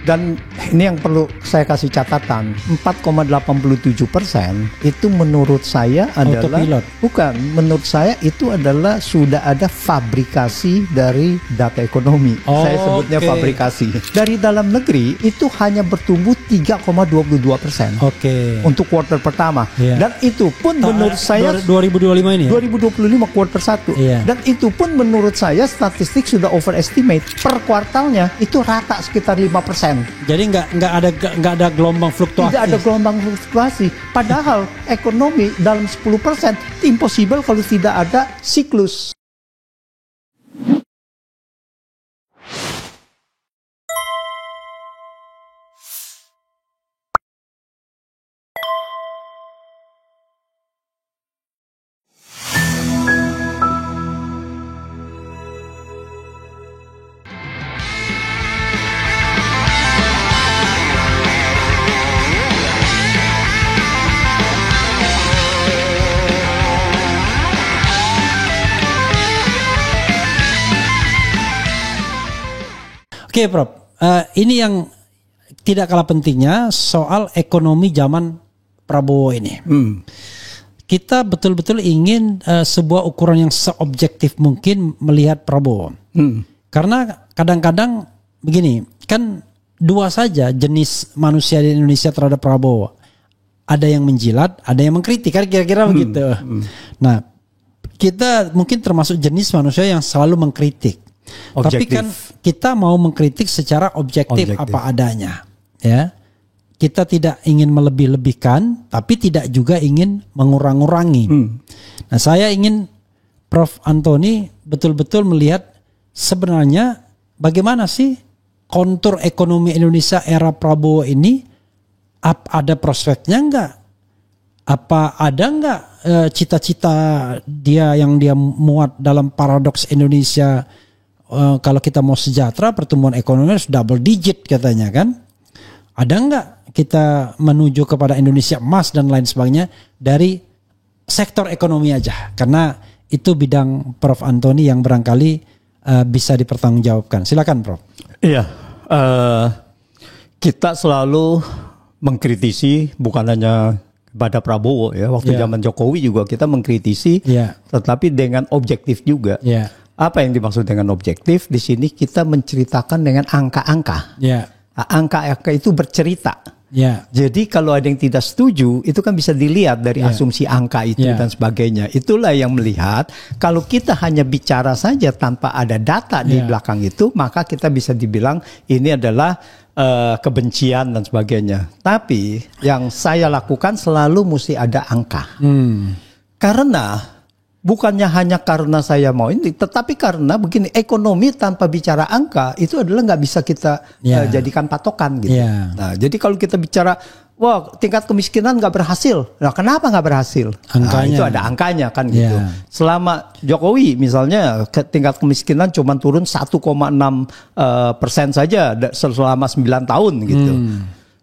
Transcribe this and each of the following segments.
Dan ini yang perlu saya kasih catatan, 4,87% itu menurut saya adalah autopilot. Bukan, menurut saya itu adalah sudah ada fabrikasi dari data ekonomi. Saya sebutnya fabrikasi. Dari dalam negeri itu hanya bertumbuh 3,22% untuk kuartal pertama. Dan itu pun menurut saya 2025 ini ya? 2025 kuartal 1. Dan itu pun menurut saya statistik sudah overestimate. Per kuartalnya itu rata sekitar 5%. Jadi nggak ada gelombang fluktuasi. Tidak ada gelombang fluktuasi. Padahal ekonomi dalam 10% impossible kalau tidak ada siklus. Oke, Prof. Ini yang tidak kalah pentingnya soal ekonomi zaman Prabowo ini. Kita betul-betul ingin sebuah ukuran yang seobjektif mungkin melihat Prabowo. Karena kadang-kadang begini, kan dua saja jenis manusia di Indonesia terhadap Prabowo. Ada yang menjilat, ada yang mengkritik, kan kira-kira begitu. Nah, kita mungkin termasuk jenis manusia yang selalu mengkritik. Objektif. Tapi kan kita mau mengkritik secara objektif apa adanya, ya. Kita tidak ingin melebih-lebihkan, tapi tidak juga ingin mengurang-urangi. Nah, saya ingin Prof. Antoni betul-betul melihat sebenarnya bagaimana sih kontur ekonomi Indonesia era Prabowo ini. Ada prospeknya enggak? Apa ada enggak cita-cita dia yang dia muat dalam paradoks Indonesia? Kalau kita mau sejahtera, pertumbuhan ekonomi harus double digit katanya kan. Ada enggak kita menuju kepada Indonesia emas dan lain sebagainya dari sektor ekonomi aja? Karena itu bidang Prof. Antoni yang barangkali bisa dipertanggungjawabkan. Silakan Prof. Iya, kita selalu mengkritisi bukan hanya pada Prabowo ya. Waktu zaman Jokowi juga kita mengkritisi, tetapi dengan objektif juga. Apa yang dimaksud dengan objektif? Di sini kita menceritakan dengan angka-angka. Angka-angka itu bercerita. Jadi kalau ada yang tidak setuju, itu kan bisa dilihat dari asumsi angka itu dan sebagainya. Itulah yang melihat, kalau kita hanya bicara saja tanpa ada data di belakang itu, maka kita bisa dibilang ini adalah kebencian dan sebagainya. Tapi yang saya lakukan selalu mesti ada angka. Karena bukannya hanya karena saya mau ini, tetapi karena begini, ekonomi tanpa bicara angka itu adalah nggak bisa kita jadikan patokan gitu. Nah, jadi kalau kita bicara, wah tingkat kemiskinan nggak berhasil, nah kenapa nggak berhasil? Nah, itu ada angkanya kan gitu. Selama Jokowi misalnya tingkat kemiskinan cuma turun 1,6% saja selama 9 tahun gitu.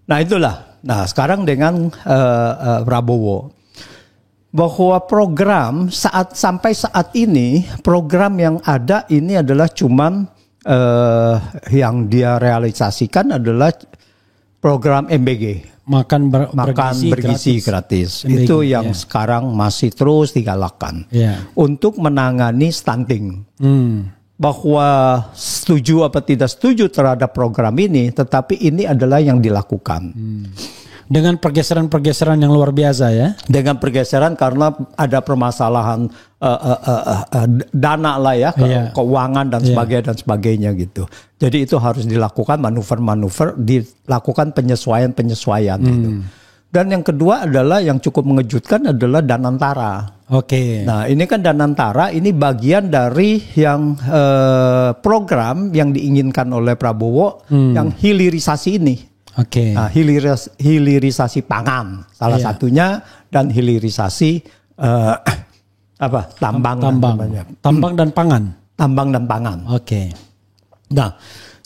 Nah itulah. Nah sekarang dengan Prabowo, bahwa program sampai saat ini program yang ada ini adalah cuman yang dia realisasikan adalah program MBG, makan bergizi gratis. MBG, itu yang sekarang masih terus digalakkan untuk menangani stunting. Bahwa setuju apa tidak setuju terhadap program ini, tetapi ini adalah yang dilakukan. Dengan pergeseran-pergeseran yang luar biasa ya. Dengan pergeseran karena ada permasalahan dana lah ya, keuangan dan sebagainya gitu. Jadi itu harus dilakukan manuver-manuver, dilakukan penyesuaian gitu. Dan yang kedua adalah yang cukup mengejutkan adalah Danantara. Nah ini kan Danantara ini bagian dari yang program yang diinginkan oleh Prabowo yang hilirisasi ini. Nah, hilirisasi pangan salah satunya, dan hilirisasi tambang dan pangan. Nah,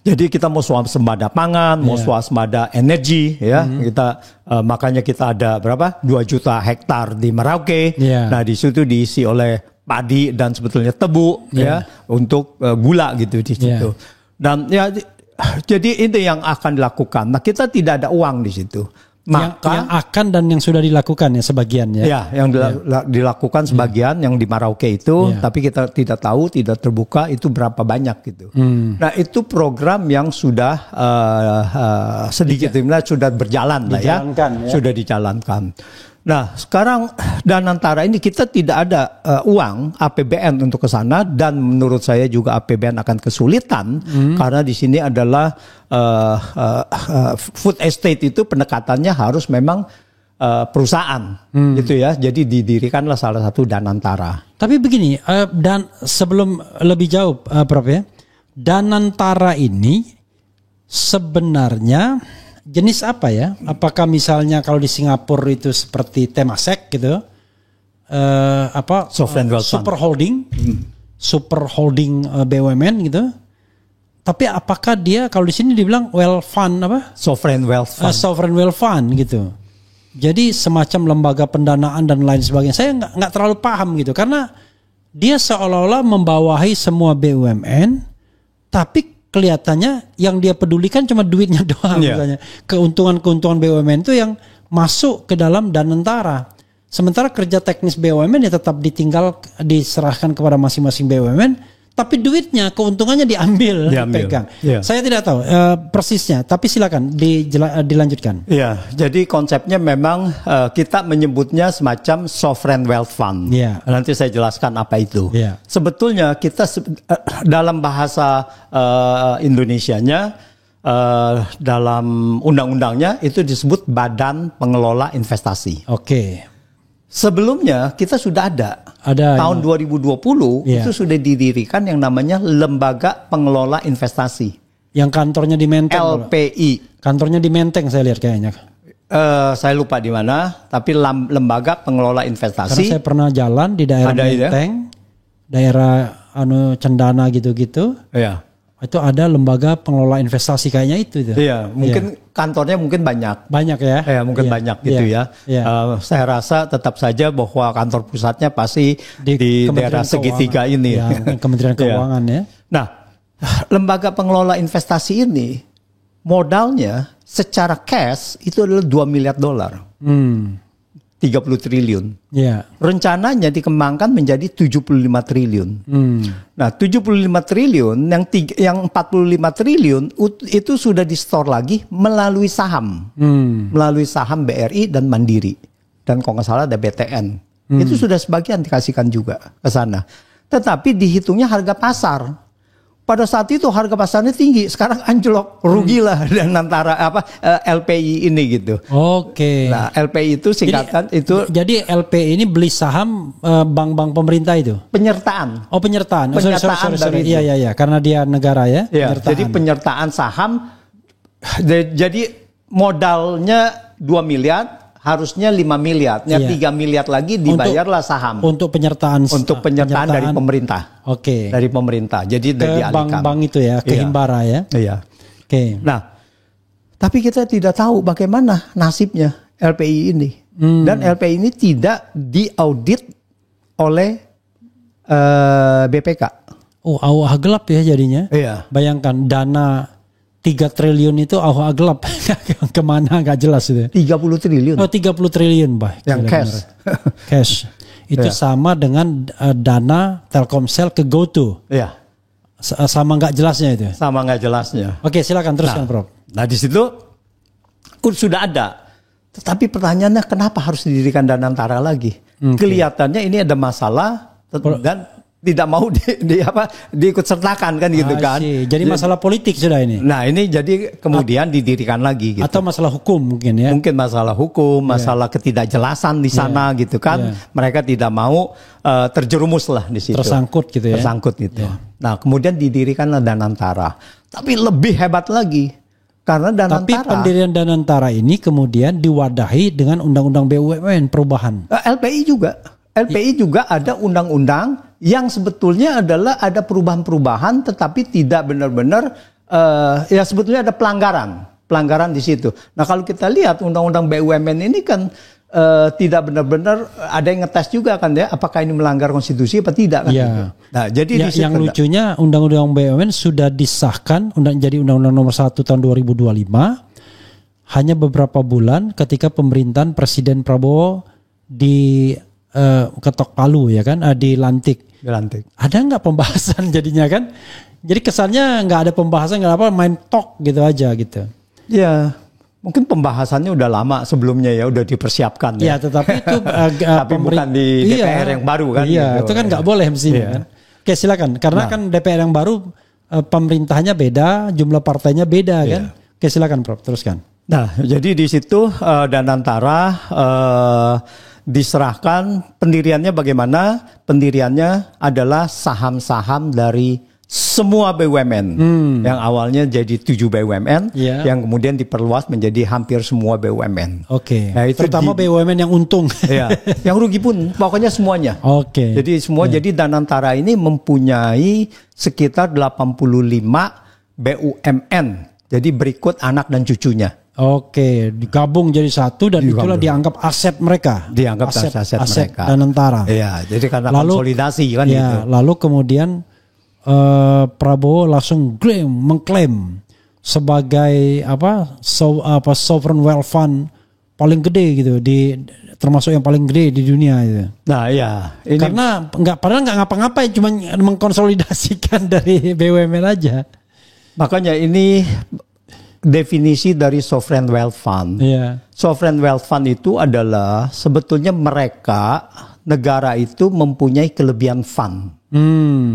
jadi kita mau swasembada pangan, mau swasembada energi ya. Kita makanya kita ada berapa? 2 juta hektar di Merauke. Nah, di situ diisi oleh padi dan sebetulnya tebu ya untuk gula gitu di situ. Dan ya Jadi itu yang akan dilakukan. Nah, kita tidak ada uang di situ. Maka yang akan dan yang sudah dilakukan ya sebagian ya. Ya, yang dilakukan sebagian yang di Merauke itu, tapi kita tidak tahu, tidak terbuka itu berapa banyak gitu. Nah, itu program yang sudah sedikit sudah berjalan lah ya. Sudah dijalankan. Nah, sekarang Danantara ini kita tidak ada uang APBN untuk ke sana, dan menurut saya juga APBN akan kesulitan karena di sini adalah food estate itu pendekatannya harus memang perusahaan gitu ya. Jadi didirikanlah salah satu Danantara. Tapi begini, dan sebelum lebih jauh Prof ya, Danantara ini sebenarnya jenis apa ya? Apakah misalnya kalau di Singapura itu seperti Temasek gitu, super holding, super holding BUMN gitu? Tapi apakah dia kalau di sini dibilang wealth fund apa? Sovereign wealth fund. Sovereign wealth fund gitu. Jadi semacam lembaga pendanaan dan lain sebagainya. Saya nggak terlalu paham gitu karena dia seolah-olah membawahi semua BUMN, tapi kelihatannya yang dia pedulikan cuma duitnya doang, misalnya keuntungan-keuntungan BUMN itu yang masuk ke dalam Danantara. Sementara kerja teknis BUMN ya tetap diserahkan kepada masing-masing BUMN, tapi duitnya, keuntungannya diambil. Dipegang. Saya tidak tahu persisnya, tapi silakan dilanjutkan. Ya, jadi konsepnya memang kita menyebutnya semacam sovereign wealth fund. Nanti saya jelaskan apa itu. Sebetulnya kita dalam bahasa Indonesianya, dalam undang-undangnya itu disebut Badan Pengelola Investasi. Sebelumnya kita sudah ada tahun 2020 itu sudah didirikan yang namanya Lembaga Pengelola Investasi. Yang kantornya di Menteng. LPI. Kantornya di Menteng saya lihat kayaknya. Saya lupa di mana, tapi Lembaga Pengelola Investasi. Karena saya pernah jalan di daerah Menteng, daerah Cendana gitu-gitu. Itu ada lembaga pengelola investasi kayaknya itu. Iya, mungkin kantornya mungkin banyak. Banyak ya? Mungkin banyak gitu ya. Saya rasa tetap saja bahwa kantor pusatnya pasti di daerah segitiga ini. Kementerian Keuangan ya. Nah, lembaga pengelola investasi ini modalnya secara cash itu adalah $2 miliar. 30 triliun. Rencananya dikembangkan menjadi 75 triliun. Nah, 75 triliun yang 45 triliun itu sudah di-store lagi melalui saham. Melalui saham BRI dan Mandiri. Dan kalau nggak salah ada BTN. Itu sudah sebagian dikasihkan juga ke sana. Tetapi dihitungnya harga pasar. Pada saat itu harga pasarnya tinggi, sekarang anjlok, rugilah dan antara LPI ini gitu. Nah, LPI itu singkatan Jadi LPI ini beli saham bank-bank pemerintah itu. Penyertaan. Penyertaan. Sorry. Iya, karena dia negara ya. Jadi penyertaan saham. Jadi modalnya 2 miliar. Harusnya 5 miliar, 3 miliar lagi dibayarlah saham. Untuk penyertaan dari pemerintah. Dari pemerintah. Jadi dari bank-bank itu ya, ke Himbara ya. Nah, tapi kita tidak tahu bagaimana nasibnya LPI ini. Dan LPI ini tidak diaudit oleh BPK. Awah gelap ya jadinya. Bayangkan dana 3 triliun itu gelap. Kemana gak jelas itu. 30 triliun. 30 triliun Pak. Yang cash. Itu sama dengan dana Telkomsel ke GoTo. Sama gak jelasnya itu. Sama gak jelasnya. Silakan teruskan Prof. Nah di situ sudah ada. Tetapi pertanyaannya kenapa harus didirikan Danantara lagi? Kelihatannya ini ada masalah dan tidak mau diikut sertakan kan gitu kan. Jadi masalah politik sudah ini. Nah ini jadi kemudian didirikan lagi gitu. Atau masalah hukum mungkin ya. Mungkin masalah hukum, masalah ketidakjelasan di sana gitu kan. Mereka tidak mau terjerumus lah di situ. Tersangkut gitu ya. Tersangkut gitu. Nah kemudian didirikanlah Danantara. Tapi lebih hebat lagi. Karena Danantara. Tapi pendirian Danantara ini kemudian diwadahi dengan Undang-Undang BUMN perubahan. LPI juga ada undang-undang yang sebetulnya adalah ada perubahan-perubahan tetapi tidak benar-benar sebetulnya ada pelanggaran pelanggaran di situ. Nah kalau kita lihat undang-undang BUMN ini kan tidak benar-benar ada yang ngetes juga kan ya, apakah ini melanggar konstitusi apa tidak kan? Gitu. Nah jadi di situ, yang lucunya undang-undang BUMN sudah disahkan jadi undang-undang nomor 1 tahun 2025 hanya beberapa bulan ketika pemerintahan Presiden Prabowo ketok palu ya kan, dilantik. Ada nggak pembahasan jadinya kan? Jadi kesannya nggak ada pembahasan, nggak apa, main talk gitu aja gitu. Ya, mungkin pembahasannya udah lama sebelumnya ya, udah dipersiapkan. Ya, tetapi itu tapi bukan di DPR yang baru kan? Iya, gitu. Itu kan nggak boleh mestinya kan. Oke, silakan. Karena kan DPR yang baru pemerintahnya beda, jumlah partainya beda kan. Oke, silakan Prof, teruskan. Nah, jadi di situ Danantara diserahkan pendiriannya bagaimana? Pendiriannya adalah saham-saham dari semua BUMN yang awalnya jadi 7 BUMN yang kemudian diperluas menjadi hampir semua BUMN. Oke. Nah, terutama BUMN yang untung. Ya, yang rugi pun pokoknya semuanya. Oke. Jadi semua jadi Danantara ini mempunyai sekitar 85 BUMN. Jadi berikut anak dan cucunya. Oke, digabung jadi satu dan itulah dianggap aset mereka. Dianggap aset mereka. Danantara. Iya, jadi karena konsolidasi kan gitu. Lalu kemudian Prabowo langsung mengklaim sebagai sovereign wealth fund paling gede gitu, termasuk yang paling gede di dunia gitu. Nah iya, ini karena padahal nggak ngapa-ngapain, cuma mengkonsolidasikan dari BUMN aja. Makanya ini definisi dari sovereign wealth fund. Sovereign wealth fund itu adalah sebetulnya negara itu mempunyai kelebihan fund.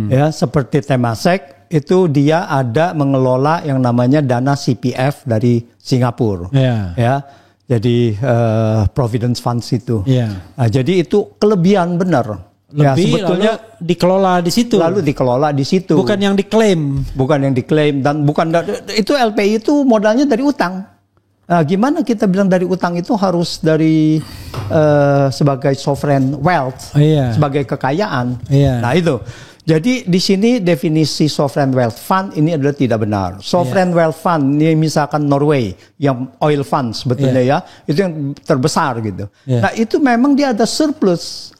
Ya, seperti Temasek itu dia ada mengelola yang namanya dana CPF dari Singapura. Ya. Jadi Providence Funds itu. Nah, jadi itu kelebihan benar. Sebetulnya dikelola di situ. Lalu dikelola di situ. Bukan yang diklaim. Dan itu LPI itu modalnya dari utang. Nah, gimana kita bilang dari utang itu harus dari sebagai sovereign wealth, sebagai kekayaan. Nah itu. Jadi di sini definisi sovereign wealth fund ini adalah tidak benar. Sovereign wealth fund ini misalkan Norway yang oil fund sebetulnya ya, itu yang terbesar gitu. Nah itu memang dia ada surplus.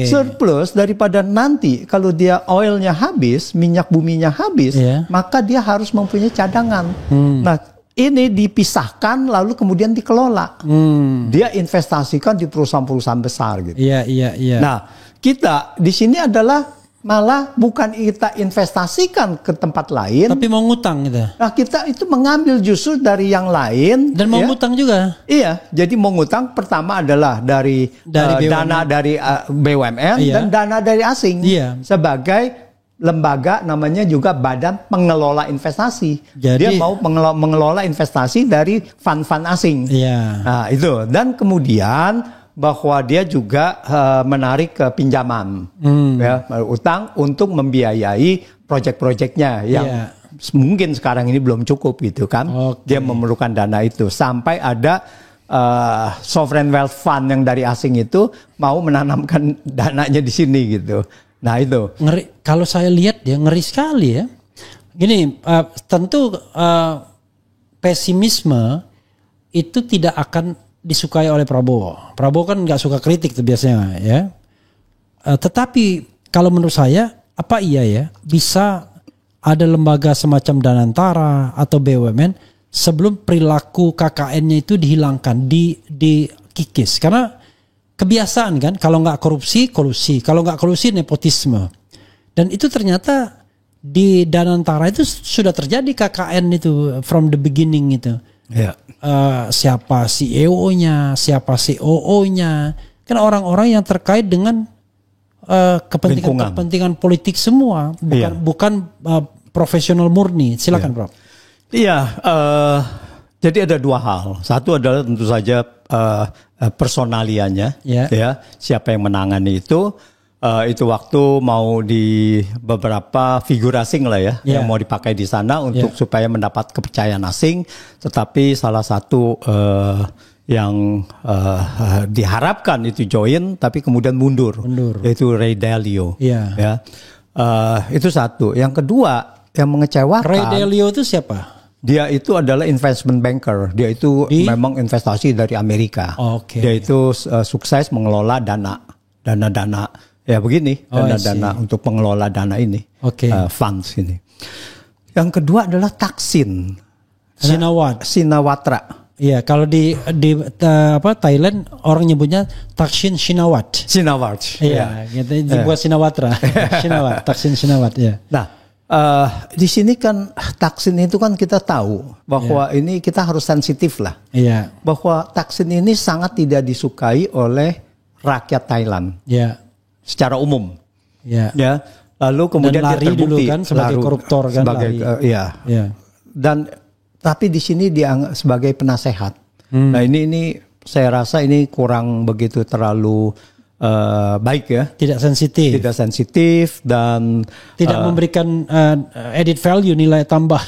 Surplus daripada nanti kalau dia oilnya habis, minyak buminya habis, maka dia harus mempunyai cadangan. Nah ini dipisahkan lalu kemudian dikelola. Dia investasikan di perusahaan-perusahaan besar gitu. Nah kita di sini adalah malah bukan kita investasikan ke tempat lain, tapi mau ngutang gitu. Nah kita itu mengambil justru dari yang lain dan mau ngutang juga. Iya, jadi mau ngutang pertama adalah dari dana dari BUMN dan dana dari asing sebagai lembaga namanya juga Badan Pengelola Investasi. Jadi, dia mau mengelola investasi dari fund-fund asing. Nah itu, dan kemudian bahwa dia juga menarik pinjaman, utang untuk membiayai proyek-proyeknya yang mungkin sekarang ini belum cukup gitu kan. Dia memerlukan dana itu sampai ada sovereign wealth fund yang dari asing itu mau menanamkan dananya di sini gitu. Nah itu ngeri. Kalau saya lihat ya ngeri sekali ya. Gini, tentu pesimisme itu tidak akan disukai oleh Prabowo. Prabowo kan nggak suka kritik tuh biasanya ya. Tetapi kalau menurut saya apa iya ya bisa ada lembaga semacam Danantara atau BUMN sebelum perilaku KKN-nya itu dihilangkan, dikikis. Karena kebiasaan kan, kalau nggak korupsi, kolusi. Kalau nggak kolusi, nepotisme. Dan itu ternyata di Danantara itu sudah terjadi KKN itu from the beginning itu. Siapa CEO-nya, siapa COO-nya, kan orang-orang yang terkait dengan kepentingan politik semua, bukan profesional murni. Silakan, Prof. Iya, jadi ada dua hal. Satu adalah tentu saja personalianya, siapa yang menangani itu. Itu waktu mau di beberapa figur asing lah ya, yang mau dipakai di sana untuk supaya mendapat kepercayaan asing. Tetapi salah satu yang diharapkan itu join, tapi kemudian mundur. Yaitu Ray Dalio. Itu satu. Yang kedua yang mengecewakan. Ray Dalio itu siapa? Dia itu adalah investment banker. Dia itu memang investasi dari Amerika. Dia itu sukses mengelola dana ya begini, dana-dana untuk pengelola dana ini, funds ini. Yang kedua adalah Thaksin Shinawatra. Iya, kalau di Thailand orang nyebutnya Thaksin Shinawatra. Iya, gitu dibuat Shinawatra. Thaksin Shinawatra, ya. Nah, di sini kan Thaksin itu kan kita tahu bahwa ini kita harus sensitif lah. Bahwa Thaksin ini sangat tidak disukai oleh rakyat Thailand. Secara umum. Ya. Lalu kemudian dan lari dia terbukti dulu kan sebagai koruptor kan. Dan tapi di sini dia sebagai penasehat. Nah, ini saya rasa ini kurang begitu terlalu baik ya. Tidak sensitif dan tidak memberikan added value, nilai tambah.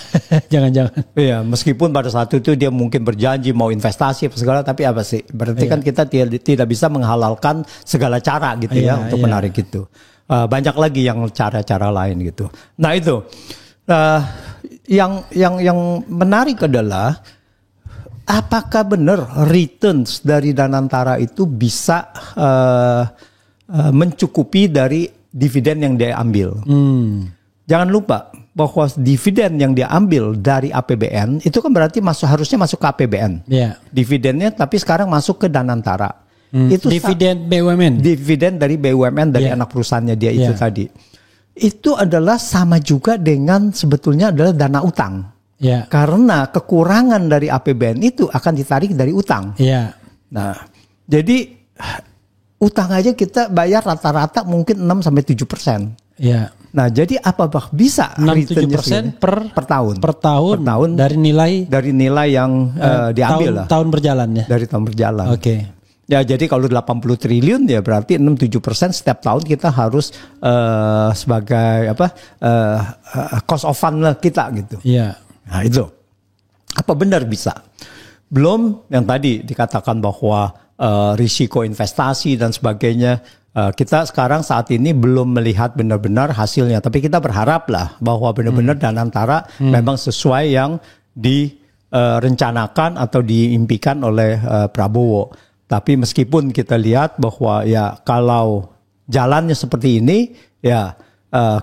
Jangan-jangan. Iya, meskipun pada saat itu dia mungkin berjanji mau investasi segala, tapi apa sih? Berarti kan kita tidak bisa menghalalkan segala cara gitu untuk menarik itu. Banyak lagi yang cara-cara lain gitu. Nah, itu yang menarik adalah apakah benar returns dari Danantara itu bisa mencukupi dari dividen yang dia ambil? Jangan lupa bahwa dividen yang dia ambil dari APBN itu kan berarti harusnya masuk ke APBN. Dividennya tapi sekarang masuk ke Danantara. Itu dividen BUMN. Dividen dari BUMN dari anak perusahaannya dia itu tadi. Itu adalah sama juga dengan sebetulnya adalah dana utang. Karena kekurangan dari APBN itu akan ditarik dari utang. Nah, jadi utang aja kita bayar rata-rata mungkin 6-7%. Nah, jadi apakah bisa 6-7% per tahun dari nilai yang diambil tahun berjalan ya. Dari tahun berjalan. Ya, jadi kalau 80 triliun ya berarti 6-7% setiap tahun kita harus sebagai cost of fund lah kita gitu. Nah, itu. Apa benar bisa? Belum yang tadi dikatakan bahwa risiko investasi dan sebagainya. Kita sekarang saat ini belum melihat benar-benar hasilnya. Tapi kita berharap lah bahwa benar-benar Danantara memang sesuai yang direncanakan atau diimpikan oleh Prabowo. Tapi meskipun kita lihat bahwa ya kalau jalannya seperti ini ya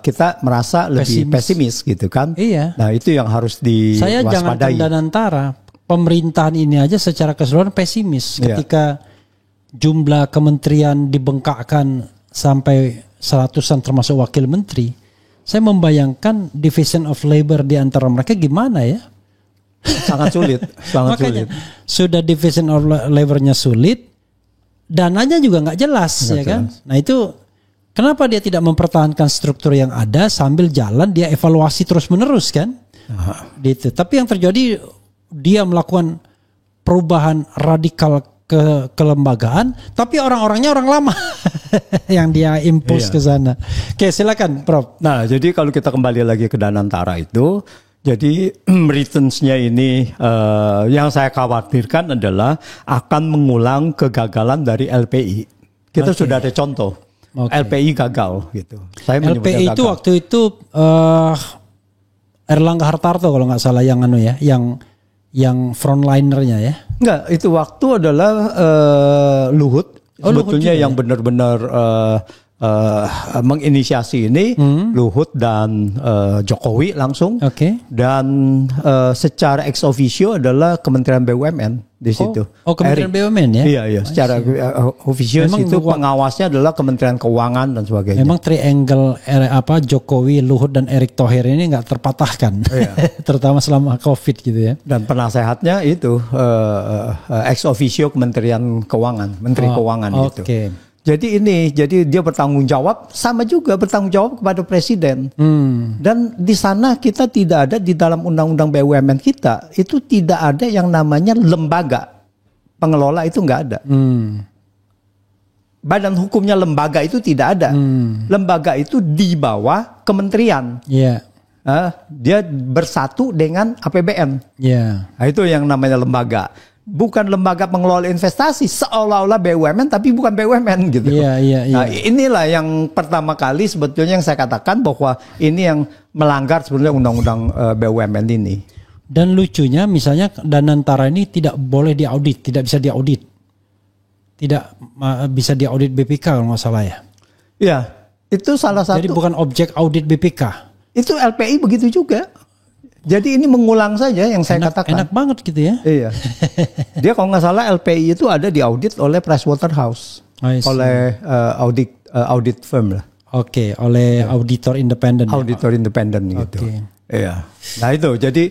kita merasa lebih pesimis gitu kan. Nah, itu yang harus diwaspadai. Saya jangankan Danantara, pemerintahan ini aja secara keseluruhan pesimis ketika jumlah kementerian dibengkakkan sampai 100-an termasuk wakil menteri. Saya membayangkan division of labor di antara mereka gimana ya? Sangat sulit. Makanya sudah division of labor-nya sulit, dananya juga nggak jelas ya kan. Nah, itu kenapa dia tidak mempertahankan struktur yang ada sambil jalan dia evaluasi terus menerus kan? Gitu. Tapi yang terjadi dia melakukan perubahan radikal ke kelembagaan, tapi orang-orangnya orang lama yang dia impuls ke sana. Oke, silakan Prof. Nah, jadi kalau kita kembali lagi ke Danantara itu, jadi returns-nya ini yang saya khawatirkan adalah akan mengulang kegagalan dari LPI. Kita sudah ada contoh LPI gagal gitu. Saya LPI itu gagal. Waktu itu Erlangga Hartarto kalau nggak salah yang yang frontlinernya ya. Enggak, itu waktu adalah Luhut. Sebetulnya Luhut yang benar-benar menginisiasi ini Luhut dan Jokowi langsung. Dan secara ex officio adalah Kementerian BUMN di situ. Kementerian BUMN ya? Iya. Secara officio itu pengawasnya adalah Kementerian Keuangan dan sebagainya. Memang triangle Jokowi, Luhut dan Erick Thohir ini nggak terpatahkan, terutama selama COVID gitu ya. Dan penasehatnya itu ex officio Kementerian Keuangan, Menteri Keuangan gitu. Jadi dia bertanggung jawab, sama juga bertanggung jawab kepada presiden. Dan di sana kita tidak ada, di dalam undang-undang BUMN kita itu tidak ada yang namanya lembaga pengelola, itu nggak ada. Badan hukumnya lembaga itu tidak ada. Lembaga itu di bawah kementerian. Dia bersatu dengan APBN. Nah, itu yang namanya lembaga. Bukan lembaga pengelola investasi, seolah-olah BUMN tapi bukan BUMN gitu. Nah, inilah yang pertama kali sebetulnya yang saya katakan bahwa ini yang melanggar sebetulnya undang-undang BUMN ini. Dan lucunya misalnya Danantara ini tidak boleh diaudit, tidak bisa diaudit. Tidak bisa diaudit BPK kalau nggak salah ya. Iya, itu salah satu. Jadi bukan objek audit BPK. Itu LPI begitu juga. Jadi ini mengulang saja yang saya katakan. Enak banget gitu ya. Iya. Dia kalau nggak salah LPI itu ada diaudit oleh Pricewaterhouse. Oleh audit firm lah. Oke, oleh auditor independen. Auditor independen gitu. Iya. Nah itu jadi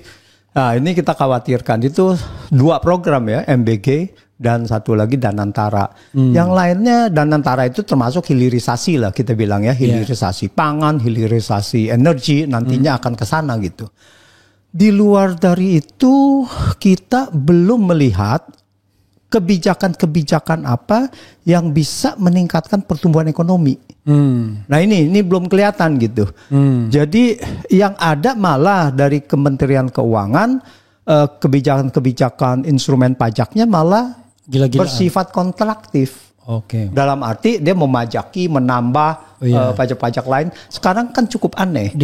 ini kita khawatirkan itu 2 program ya, MBG dan satu lagi Danantara. Yang lainnya Danantara itu termasuk hilirisasi lah kita bilang ya, hilirisasi pangan, hilirisasi energi nantinya akan ke sana gitu. Di luar dari itu kita belum melihat kebijakan-kebijakan apa yang bisa meningkatkan pertumbuhan ekonomi. Nah ini belum kelihatan gitu. Jadi yang ada malah dari Kementerian Keuangan kebijakan-kebijakan instrumen pajaknya malah bersifat kontraktif. Dalam arti dia memajaki, menambah pajak-pajak lain. Sekarang kan cukup aneh.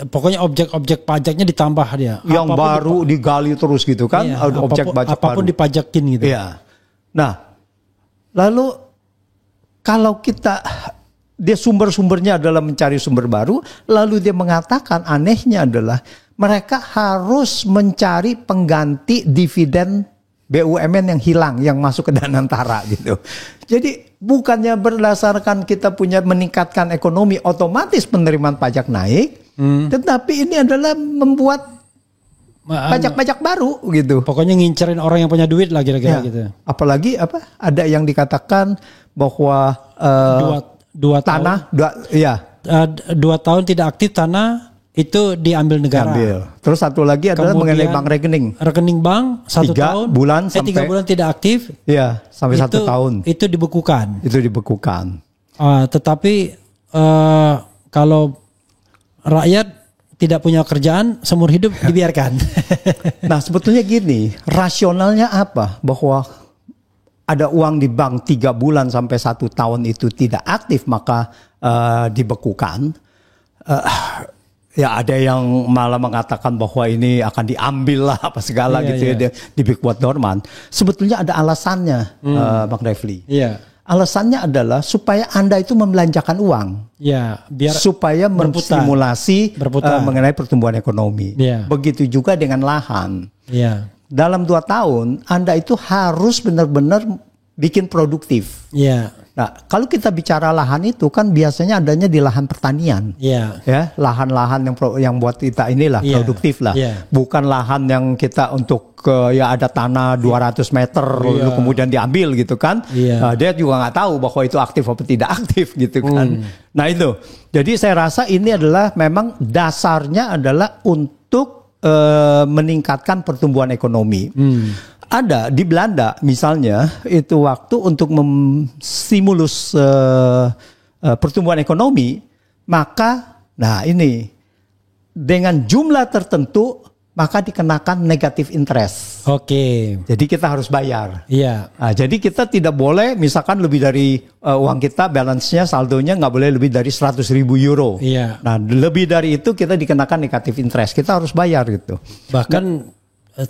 Pokoknya objek-objek pajaknya ditambah dia. Yang apapun baru digali terus gitu kan. Objek pajak apapun baru dipajakin gitu. Iya. Nah, lalu kalau dia sumber-sumbernya adalah mencari sumber baru, lalu dia mengatakan anehnya adalah mereka harus mencari pengganti dividen BUMN yang hilang, yang masuk ke Danantara gitu. Jadi bukannya berdasarkan kita punya meningkatkan ekonomi, otomatis penerimaan pajak naik, tetapi ini adalah membuat pajak-pajak baru gitu. Pokoknya ngincerin orang yang punya duit lah kira-kira gitu. Apalagi ada yang dikatakan bahwa dua tanah, tahun, 2 tahun tidak aktif tanah itu diambil negara. Terus satu lagi adalah mengenai bank rekening. Rekening bank 1 tahun, 3 bulan tidak aktif. Iya, sampai 1 tahun. Itu dibekukan. Tetapi kalau rakyat tidak punya kerjaan, seumur hidup dibiarkan. Nah sebetulnya gini, rasionalnya apa? Bahwa ada uang di bank 3 bulan sampai 1 tahun itu tidak aktif maka dibekukan. Ya ada yang malah mengatakan bahwa ini akan diambil lah apa segala gitu ya, dibuat dorman. Sebetulnya ada alasannya, Bang Refli. Alasannya adalah supaya Anda itu membelanjakan uang. Biar supaya menstimulasi mengenai pertumbuhan ekonomi. Begitu juga dengan lahan. Dalam 2 tahun Anda itu harus benar-benar bikin produktif. Nah, kalau kita bicara lahan itu kan biasanya adanya di lahan pertanian. Ya, lahan-lahan yang buat kita inilah produktif lah. Bukan lahan yang kita untuk ada tanah 200 meter lalu kemudian diambil gitu kan. Nah, dia juga nggak tahu bahwa itu aktif atau tidak aktif gitu kan. Nah, itu. Jadi saya rasa ini adalah memang dasarnya adalah untuk meningkatkan pertumbuhan ekonomi. Ada di Belanda misalnya itu waktu untuk menstimulus pertumbuhan ekonomi, maka ini dengan jumlah tertentu maka dikenakan negative interest. Jadi kita harus bayar. Nah, jadi kita tidak boleh misalkan lebih dari uang kita balance-nya saldonya nggak boleh lebih dari 100.000 euro. Nah lebih dari itu kita dikenakan negative interest. Kita harus bayar gitu. Bahkan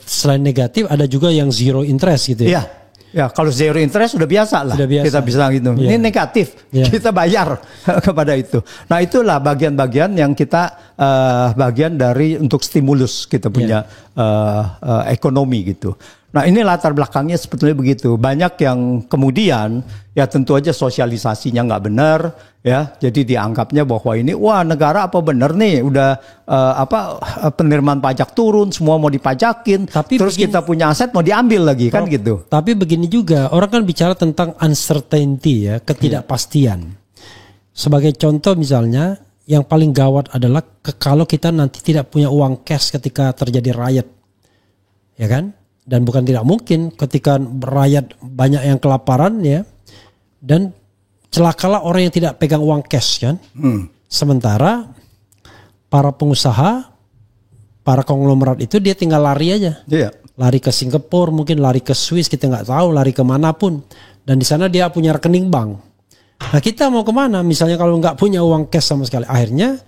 selain negatif ada juga yang zero interest gitu ya. Ya, kalau zero interest sudah biasa lah. Kita bisa gitu. Ini negatif, kita bayar kepada itu. Nah, itulah bagian-bagian yang kita bagian dari untuk stimulus kita punya ekonomi gitu. Nah, ini latar belakangnya sebetulnya begitu. Banyak yang kemudian ya tentu aja sosialisasinya nggak benar ya. Jadi dianggapnya bahwa ini negara apa benar nih udah penerimaan pajak turun, semua mau dipajakin. Terus kita punya aset mau diambil lagi kan gitu. Tapi begini juga, orang kan bicara tentang uncertainty ya, ketidakpastian. Sebagai contoh misalnya yang paling gawat adalah kalau kita nanti tidak punya uang cash ketika terjadi riot. Ya kan? Dan bukan tidak mungkin ketika rakyat banyak yang kelaparan ya, dan celakalah orang yang tidak pegang uang cash kan. Sementara para pengusaha, para konglomerat itu dia tinggal lari aja. Lari ke Singapura, mungkin lari ke Swiss, kita nggak tahu, lari kemanapun. Dan di sana dia punya rekening bank. Nah kita mau kemana? Misalnya kalau nggak punya uang cash sama sekali. Akhirnya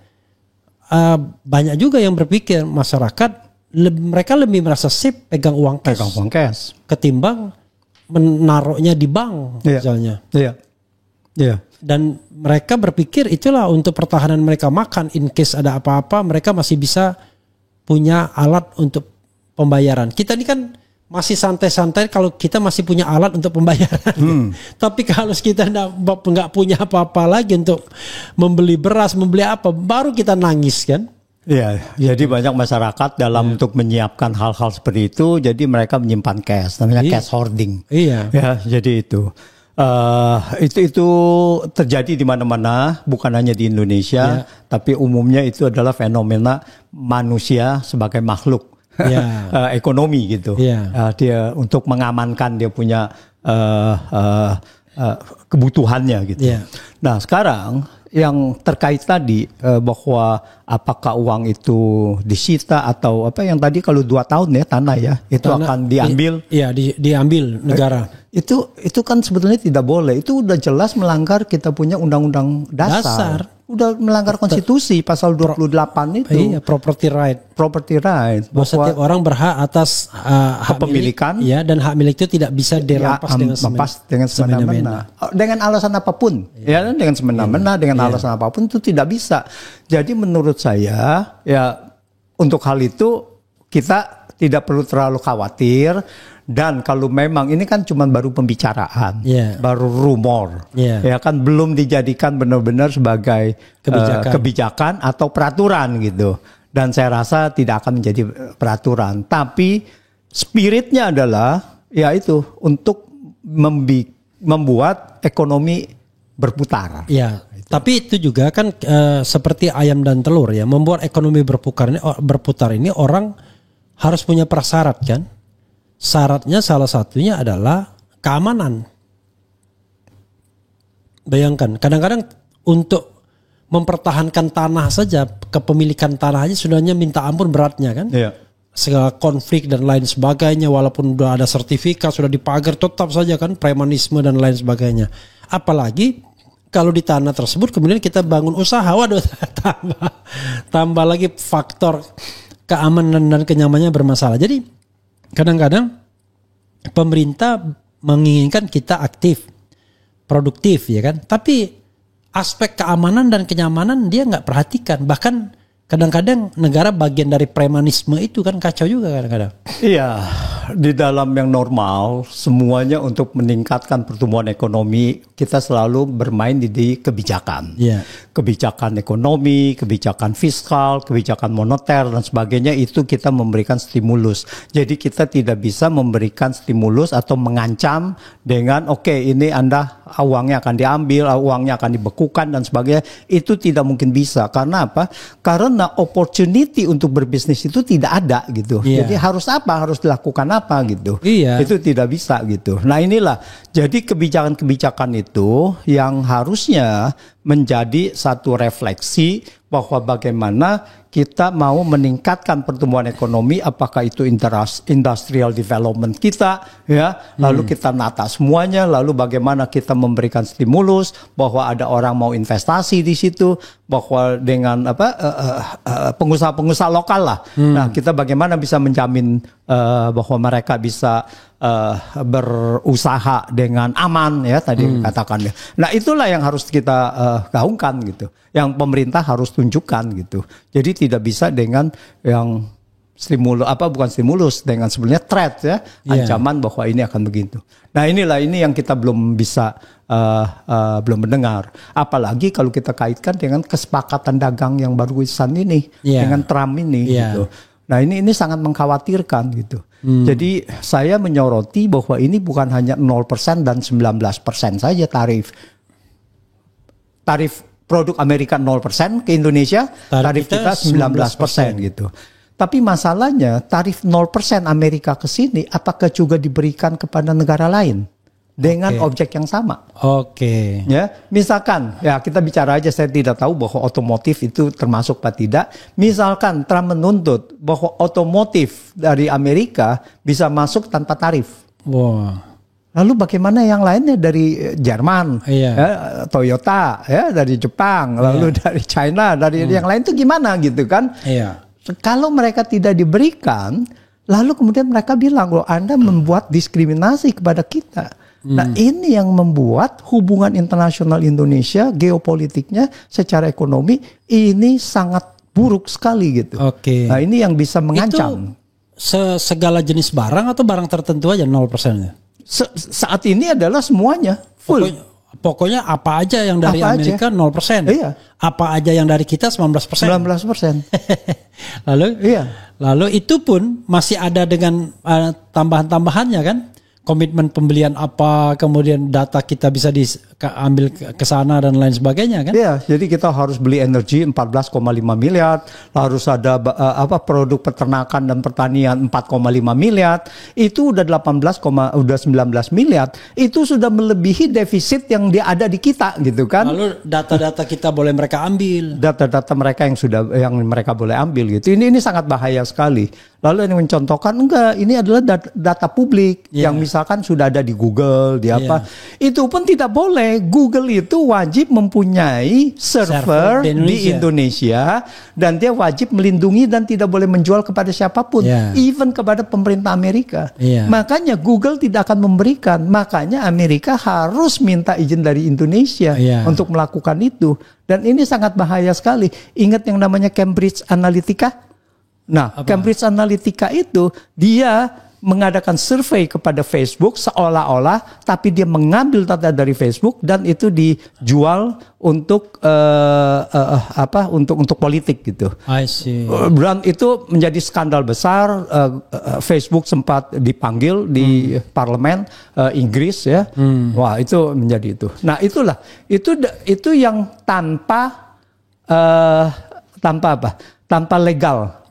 banyak juga yang berpikir masyarakat, mereka lebih merasa safe pegang uang cash ketimbang menaruhnya di bank misalnya. Dan mereka berpikir itulah untuk pertahanan mereka makan, in case ada apa-apa mereka masih bisa punya alat untuk pembayaran. Kita ini kan masih santai-santai kalau kita masih punya alat untuk pembayaran. Tapi kalau kita nggak punya apa-apa lagi untuk membeli beras, membeli apa, baru kita nangis kan. Iya, jadi banyak masyarakat dalam untuk menyiapkan hal-hal seperti itu, jadi mereka menyimpan cash, namanya cash hoarding. Iya. Ya, jadi itu terjadi di mana-mana, bukan hanya di Indonesia, tapi umumnya itu adalah fenomena manusia sebagai makhluk ekonomi gitu. Dia untuk mengamankan dia punya kebutuhannya gitu. Nah, sekarang yang terkait tadi bahwa apakah uang itu disita atau apa yang tadi kalau 2 tahun ya tanah ya itu akan diambil. Iya, diambil negara. Itu kan sebetulnya tidak boleh. Itu udah jelas melanggar kita punya undang-undang dasar. Udah melanggar konstitusi pasal 28 itu. Iya, property right. Bahwa setiap orang berhak atas hak kepemilikan. Milik, dan hak milik itu tidak bisa dirampas dengan semena-mena. Dengan alasan apapun. Ya, dengan semena-mena, dengan alasan apapun itu tidak bisa. Jadi menurut saya ya untuk hal itu kita tidak perlu terlalu khawatir. Dan kalau memang ini kan cuma baru pembicaraan, baru rumor, ya kan belum dijadikan benar-benar sebagai kebijakan atau peraturan gitu. Dan saya rasa tidak akan menjadi peraturan. Tapi spiritnya adalah ya itu untuk membuat ekonomi berputar. Ya. Tapi itu juga kan seperti ayam dan telur ya, membuat ekonomi berputar ini orang harus punya prasyarat kan. Syaratnya salah satunya adalah keamanan. Bayangkan, kadang-kadang untuk mempertahankan tanah saja, kepemilikan tanah aja sudahnya minta ampun beratnya kan. Segala konflik dan lain sebagainya, walaupun sudah ada sertifikat, sudah dipagar, tetap saja kan premanisme dan lain sebagainya. Apalagi kalau di tanah tersebut kemudian kita bangun usaha, waduh tambah lagi faktor keamanan dan kenyamanannya bermasalah. Jadi kadang-kadang pemerintah menginginkan kita aktif, produktif ya kan. Tapi aspek keamanan dan kenyamanan dia nggak perhatikan. Bahkan kadang-kadang negara bagian dari premanisme itu kan kacau juga kadang-kadang. Iya, di dalam yang normal semuanya untuk meningkatkan pertumbuhan ekonomi kita selalu bermain di kebijakan. Kebijakan ekonomi, kebijakan fiskal, kebijakan moneter dan sebagainya itu kita memberikan stimulus. Jadi kita tidak bisa memberikan stimulus atau mengancam dengan ini Anda uangnya akan diambil, uangnya akan dibekukan dan sebagainya. Itu tidak mungkin bisa. Karena apa? Karena opportunity untuk berbisnis itu tidak ada gitu. Jadi harus apa? Harus dilakukan apa gitu. Itu tidak bisa gitu. Nah inilah jadi kebijakan-kebijakan itu yang harusnya menjadi satu refleksi bahwa bagaimana kita mau meningkatkan pertumbuhan ekonomi, apakah itu industrial development kita, ya, lalu kita nata semuanya, lalu bagaimana kita memberikan stimulus bahwa ada orang mau investasi di situ, bahwa dengan pengusaha-pengusaha lokal lah, nah kita bagaimana bisa menjamin bahwa mereka bisa berusaha dengan aman ya tadi katakannya. Nah itulah yang harus kita gaungkan gitu, yang pemerintah harus tunjukkan gitu. Jadi tidak bisa dengan yang stimulus dengan sebenarnya threat ya, ancaman bahwa ini akan begitu. Nah ini yang kita belum bisa belum mendengar. Apalagi kalau kita kaitkan dengan kesepakatan dagang yang barusan ini dengan Trump ini gitu. Nah ini sangat mengkhawatirkan gitu. Jadi saya menyoroti bahwa ini bukan hanya 0% dan 19% saja tarif produk Amerika 0% ke Indonesia, tarif kita 19% gitu. Tapi masalahnya tarif 0% Amerika ke sini apakah juga diberikan kepada negara lain dengan objek yang sama? Ya, misalkan ya kita bicara aja, saya tidak tahu bahwa otomotif itu termasuk apa tidak. Misalkan Trump menuntut bahwa otomotif dari Amerika bisa masuk tanpa tarif. Lalu bagaimana yang lainnya dari Jerman, Toyota, ya dari Jepang, lalu dari China, dari yang lain itu gimana gitu kan? kalau mereka tidak diberikan, lalu kemudian mereka bilang, loh Anda membuat diskriminasi kepada kita. Nah ini yang membuat hubungan internasional Indonesia, geopolitiknya secara ekonomi ini sangat buruk sekali gitu. Nah ini yang bisa mengancam. Itu segala jenis barang atau barang tertentu aja 0%-nya? Saat ini adalah semuanya full. Pokoknya apa aja yang dari Amerika 0%. Iya. Apa aja yang dari kita 19%. 19%. Lalu itu pun masih ada dengan tambahan-tambahannya kan? Komitmen pembelian apa, kemudian data kita bisa diambil ke sana dan lain sebagainya kan? Iya, jadi kita harus beli energi 14,5 miliar, harus ada produk peternakan dan pertanian 4,5 miliar, itu udah 19 miliar, itu sudah melebihi defisit yang ada di kita gitu kan? Lalu data-data kita boleh mereka ambil. Data-data mereka yang mereka boleh ambil gitu. Ini sangat bahaya sekali. Lalu yang mencontohkan enggak, ini adalah data publik yang misalkan sudah ada di Google, di apa. Itu pun tidak boleh. Google itu wajib mempunyai server di Indonesia dan dia wajib melindungi dan tidak boleh menjual kepada siapapun, even kepada pemerintah Amerika. Makanya Google tidak akan memberikan. Makanya Amerika harus minta izin dari Indonesia untuk melakukan itu. Dan ini sangat bahaya sekali. Ingat yang namanya Cambridge Analytica? Nah, Cambridge Analytica itu dia mengadakan survei kepada Facebook seolah-olah, tapi dia mengambil data dari Facebook dan itu dijual untuk untuk politik gitu. I see. Dan itu menjadi skandal besar. Facebook sempat dipanggil di parlemen Inggris ya. Wah itu menjadi itu. Nah itulah itu yang tanpa tanpa legal,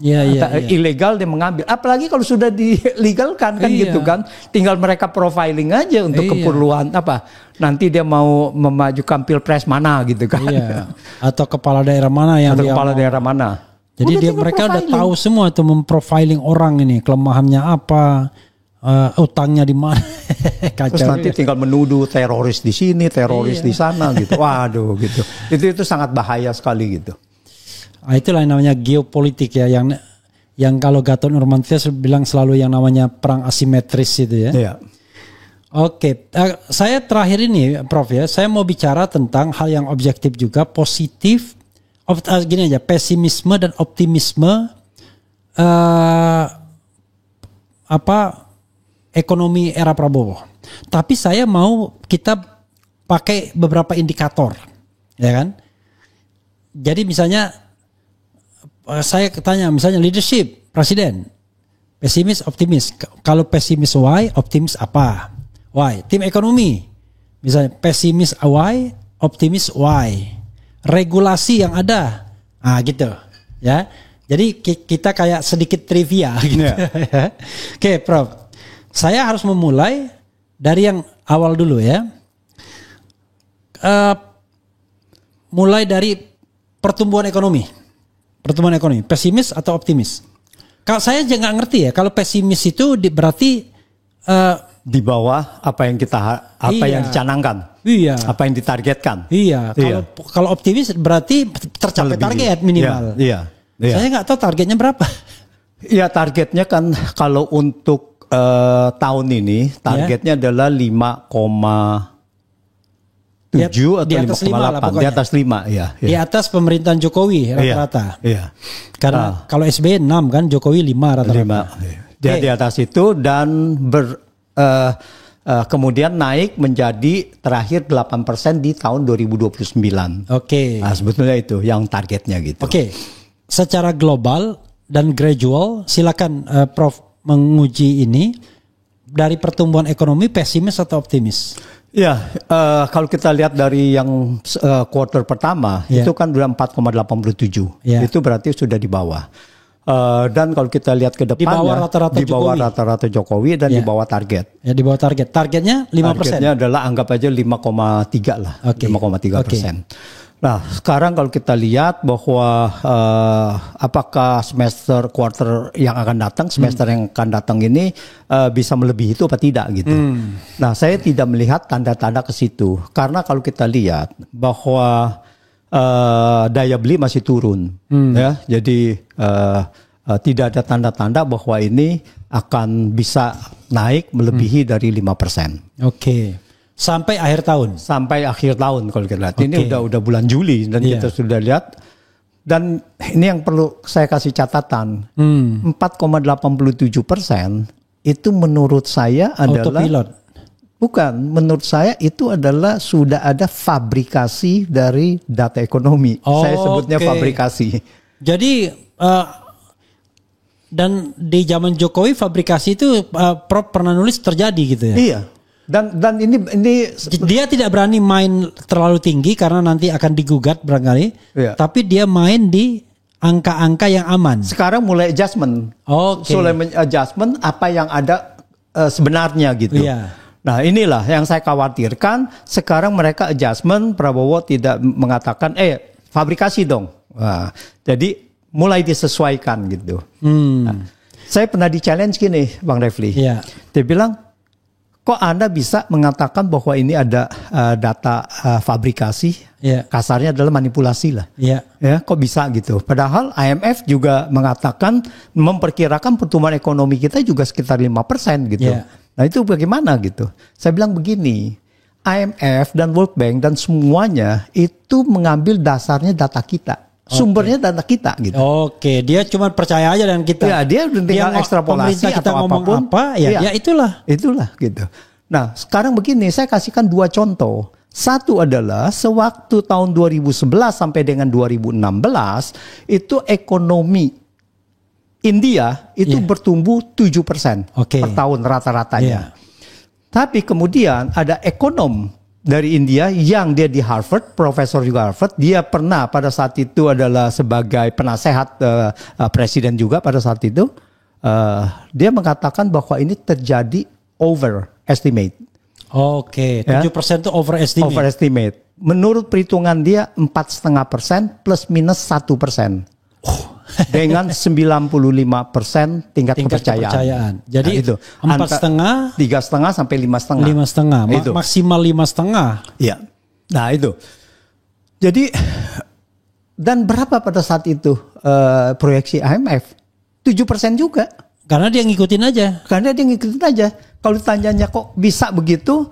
ilegal dia mengambil. Apalagi kalau sudah dilegalkan kan gitu kan, tinggal mereka profiling aja untuk keperluan apa. Nanti dia mau memajukan pilpres mana gitu kan, atau kepala daerah mana yang daerah mana. Jadi mereka udah tahu semua tuh memprofiling orang ini, kelemahannya apa, utangnya di mana. Terus nanti tinggal menuduh teroris di sini, teroris di sana gitu. Waduh gitu. Itu sangat bahaya sekali gitu. Nah, itulah yang namanya geopolitik ya, yang kalau Gatot Nurmantio bilang selalu yang namanya perang asimetris itu ya. Oke, saya terakhir ini Prof ya, saya mau bicara tentang hal yang objektif juga, positif, gini aja, pesimisme dan optimisme ekonomi era Prabowo. Tapi saya mau kita pakai beberapa indikator, ya kan? Jadi misalnya saya tanya misalnya leadership presiden, pesimis optimis. Kalau pesimis why, optimis apa? Why? Tim ekonomi misalnya pesimis why, optimis why. Regulasi yang ada, gitu ya. Jadi kita kayak sedikit trivia gitu. Oke, Prof. Saya harus memulai dari yang awal dulu ya. Mulai dari pertumbuhan ekonomi. Pertumbuhan ekonomi, pesimis atau optimis? Kalau saya aja nggak ngerti ya. Kalau pesimis itu berarti di bawah apa yang yang dicanangkan, apa yang ditargetkan. Kalau optimis berarti tercapai target minimal. Saya nggak tahu targetnya berapa. Iya, targetnya kan kalau untuk tahun ini targetnya adalah 5,7 atau 5,8, di atas 5 ya. Di atas pemerintahan Jokowi rata-rata. Karena kalau SBY 6 kan, Jokowi 5 rata-rata. Dia di atas itu dan kemudian naik menjadi terakhir 8% di tahun 2029. Nah, sebetulnya itu yang targetnya gitu. Secara global dan gradual, silakan Prof menguji ini dari pertumbuhan ekonomi, pesimis atau optimis? Ya, kalau kita lihat dari yang kuartal pertama itu kan udah 4,87, itu berarti sudah di bawah. Dan kalau kita lihat ke depannya di bawah rata-rata Jokowi dan di bawah target. Ya, di bawah target. Targetnya 5%. Targetnya adalah anggap aja 5,3 lah, 5,3%. Nah, sekarang kalau kita lihat bahwa apakah semester yang akan datang ini bisa melebihi itu apa tidak gitu. Nah, saya tidak melihat tanda-tanda ke situ karena kalau kita lihat bahwa daya beli masih turun, ya. Jadi tidak ada tanda-tanda bahwa ini akan bisa naik melebihi dari 5%. Oke. Sampai akhir tahun. Sampai akhir tahun kalau kita lihat. Ini udah bulan Juli dan kita sudah lihat. Dan ini yang perlu saya kasih catatan. 4,87% itu menurut saya adalah autopilot. Bukan, menurut saya itu adalah sudah ada fabrikasi dari data ekonomi. Saya sebutnya fabrikasi. Jadi dan di zaman Jokowi fabrikasi itu Prof pernah nulis terjadi gitu ya? Iya. Dan ini dia tidak berani main terlalu tinggi karena nanti akan digugat barangkali. Iya. Tapi dia main di angka-angka yang aman. Sekarang mulai adjustment. Mulai adjustment apa yang ada sebenarnya gitu. Iya. Nah inilah yang saya khawatirkan. Sekarang mereka adjustment, Prabowo tidak mengatakan fabrikasi dong. Nah, jadi mulai disesuaikan gitu. Nah, saya pernah di-challenge gini Bang Refli. Yeah. Dia bilang, kok Anda bisa mengatakan bahwa ini ada data fabrikasi? Yeah. Kasarnya adalah manipulasi lah. Yeah. Ya, kok bisa gitu? Padahal IMF juga mengatakan, memperkirakan pertumbuhan ekonomi kita juga sekitar 5% gitu. Yeah. Nah itu bagaimana gitu? Saya bilang begini, IMF dan World Bank dan semuanya itu mengambil dasarnya data kita. Sumbernya data kita gitu. Oke, dia cuma percaya aja dengan kita. Ya, dia tinggal ekstrapolasi kita atau ngomong apapun. Apa, ya itulah. Itulah gitu. Nah, sekarang begini, saya kasihkan 2 contoh. Satu adalah sewaktu tahun 2011 sampai dengan 2016 itu ekonomi India itu bertumbuh 7% per tahun rata-ratanya. Tapi kemudian ada ekonom dari India yang dia di Harvard, profesor juga Harvard, dia pernah pada saat itu adalah sebagai penasehat presiden juga pada saat itu, dia mengatakan bahwa ini terjadi overestimate. Oke, 7% itu overestimate. Overestimate. Menurut perhitungan dia 4,5% plus minus 1%. Dengan 95% tingkat kepercayaan. Jadi itu 4,5, 3,5 sampai 5,5. 5,5, maksimal 5,5. Iya. Nah itu. Jadi dan berapa pada saat itu proyeksi IMF? 7% juga. Karena dia ngikutin aja. Kalau ditanyanya kok bisa begitu,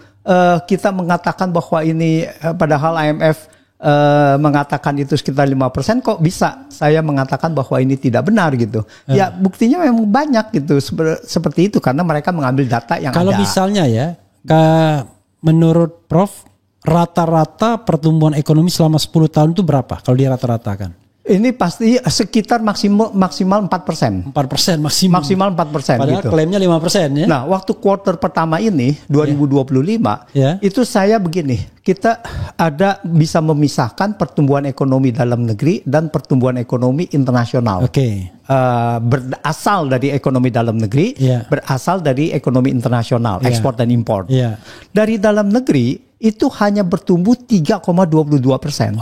kita mengatakan bahwa ini padahal IMF mengatakan itu sekitar 5%, kok bisa saya mengatakan bahwa ini tidak benar gitu. Ya buktinya memang banyak gitu seperti itu karena mereka mengambil data yang kalau ada. Misalnya ya, menurut Prof, rata-rata pertumbuhan ekonomi selama 10 tahun itu berapa kalau dia rata-ratakan? Ini pasti sekitar maksimal 4%. 4% maksimal. Maksimal 4%. Padahal gitu. Klaimnya 5% ya. Nah, waktu kuartal pertama ini 2025 itu saya begini, kita bisa memisahkan pertumbuhan ekonomi dalam negeri dan pertumbuhan ekonomi internasional. Berasal dari ekonomi dalam negeri, berasal dari ekonomi internasional, ekspor dan impor. Dari dalam negeri itu hanya bertumbuh 3,22%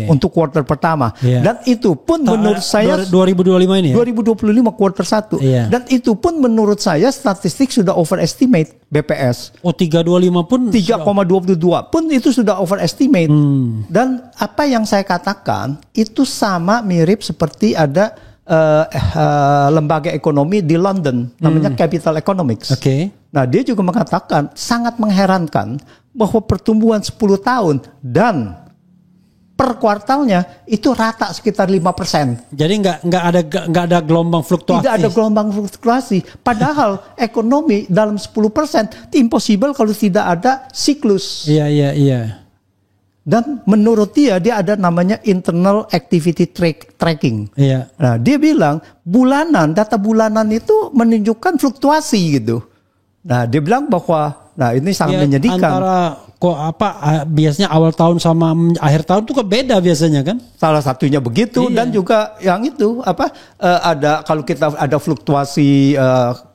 untuk kuartal pertama. Dan itu pun menurut saya 2025 ini ya? 2025 kuartal 1. Dan itu pun menurut saya statistik sudah overestimate BPS. 325 pun 3,22 pun itu sudah overestimate. Dan apa yang saya katakan itu sama mirip seperti ada lembaga ekonomi di London namanya Capital Economics. Nah, dia juga mengatakan sangat mengherankan bahwa pertumbuhan 10 tahun dan per kuartalnya itu rata sekitar 5%. Jadi nggak ada gelombang fluktuasi. Tidak ada gelombang fluktuasi. Padahal ekonomi dalam 10% itu impossible kalau tidak ada siklus. Iya. Dan menurut dia ada namanya internal activity tracking. Nah, dia bilang data bulanan itu menunjukkan fluktuasi gitu. Nah, dia bilang bahwa ini sangat menyedihkan. Antara biasanya awal tahun sama akhir tahun tuh beda biasanya kan? Salah satunya begitu dan juga yang itu ada kalau kita ada fluktuasi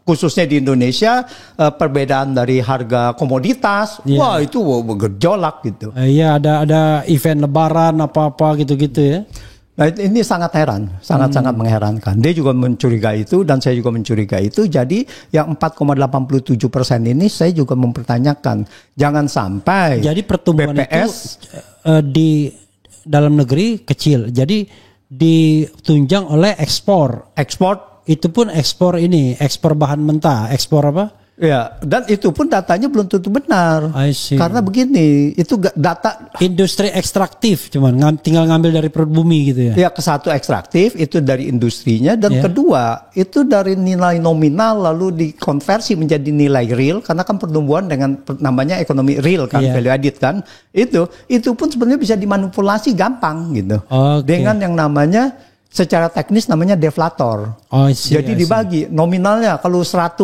khususnya di Indonesia perbedaan dari harga komoditas, wah itu bergejolak gitu. Ada event lebaran apa-apa gitu-gitu ya. Nah ini sangat sangat mengherankan. Dia juga mencurigai itu dan saya juga mencurigai itu. Jadi yang 4,87% ini saya juga mempertanyakan. Jangan sampai jadi pertumbuhan BPS itu di dalam negeri kecil. Jadi ditunjang oleh ekspor Itu pun ekspor bahan mentah, ekspor apa? Ya, dan itu pun datanya belum tentu benar. Karena begini, itu data industri ekstraktif, cuman tinggal ngambil dari perut bumi gitu ya. Ya, kesatu ekstraktif itu dari industrinya, dan kedua itu dari nilai nominal lalu dikonversi menjadi nilai real, karena kan pertumbuhan dengan namanya ekonomi real kan, value added kan. Itu pun sebenarnya bisa dimanipulasi gampang gitu. Dengan yang namanya secara teknis namanya deflator. Jadi dibagi nominalnya kalau 100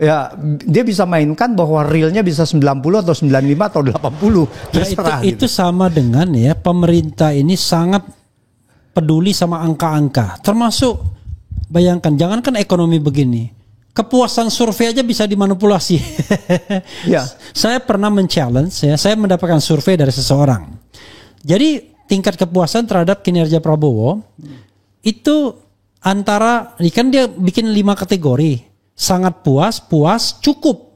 ya dia bisa mainkan bahwa realnya bisa 90 atau 95 atau 80. Ya, itu sama dengan ya pemerintah ini sangat peduli sama angka-angka. Termasuk bayangkan, jangankan ekonomi begini, kepuasan survei aja bisa dimanipulasi. Ya. Saya pernah men-challenge saya mendapatkan survei dari seseorang. Jadi tingkat kepuasan terhadap kinerja Prabowo itu antara, kan dia bikin 5 kategori. Sangat puas, puas, cukup.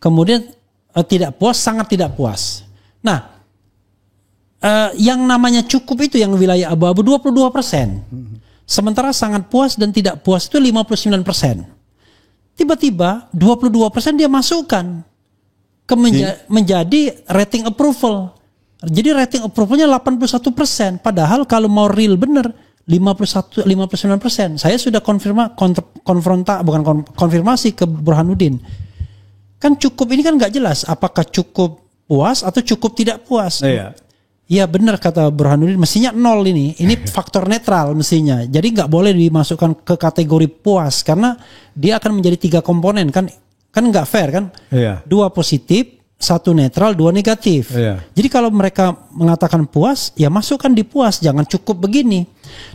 Kemudian tidak puas, sangat tidak puas. Nah, yang namanya cukup itu yang wilayah abu-abu 22%. Sementara sangat puas dan tidak puas itu 59%. Tiba-tiba 22% dia masukkan ke menjadi rating approval. Jadi rating approvalnya 81%. Padahal kalau mau real bener 59%. Saya sudah konfirmasi ke Burhanuddin. Kan cukup ini kan nggak jelas. Apakah cukup puas atau cukup tidak puas? Iya benar kata Burhanuddin. Mestinya 0 ini. Ini faktor netral mestinya. Jadi nggak boleh dimasukkan ke kategori puas karena dia akan menjadi 3 komponen kan nggak fair kan? 2 positif, 1 netral, 2 negatif. Jadi kalau mereka mengatakan puas, ya masukkan di puas, jangan cukup begini.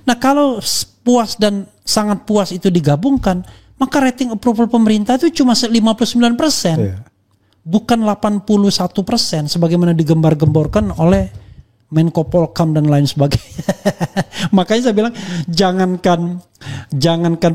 Nah kalau puas dan sangat puas itu digabungkan, maka rating approval pemerintah itu cuma 59%, bukan 81% sebagaimana digembar-gemborkan oleh Menko Polkam dan lain sebagainya. Makanya saya bilang jangankan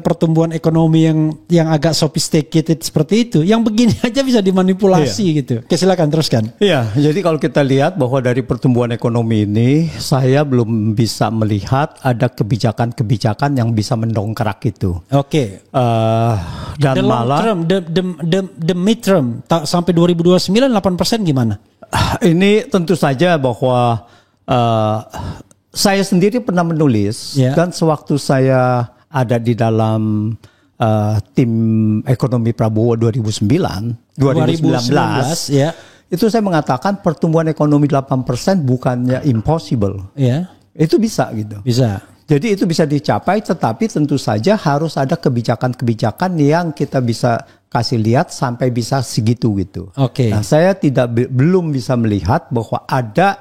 pertumbuhan ekonomi yang agak sophisticated seperti itu, yang begini aja bisa dimanipulasi gitu. Oke, silakan teruskan. Iya, jadi kalau kita lihat bahwa dari pertumbuhan ekonomi ini, saya belum bisa melihat ada kebijakan-kebijakan yang bisa mendongkrak itu. Oke. Dan the malah long term, the midterm sampai 2029 8% gimana? Ini tentu saja bahwa saya sendiri pernah menulis dan sewaktu saya ada di dalam tim ekonomi Prabowo 2019 itu saya mengatakan pertumbuhan ekonomi 8% bukannya impossible. Itu bisa gitu. Bisa. Jadi itu bisa dicapai, tetapi tentu saja harus ada kebijakan-kebijakan yang kita bisa kasih lihat sampai bisa segitu gitu. Nah, saya belum bisa melihat bahwa ada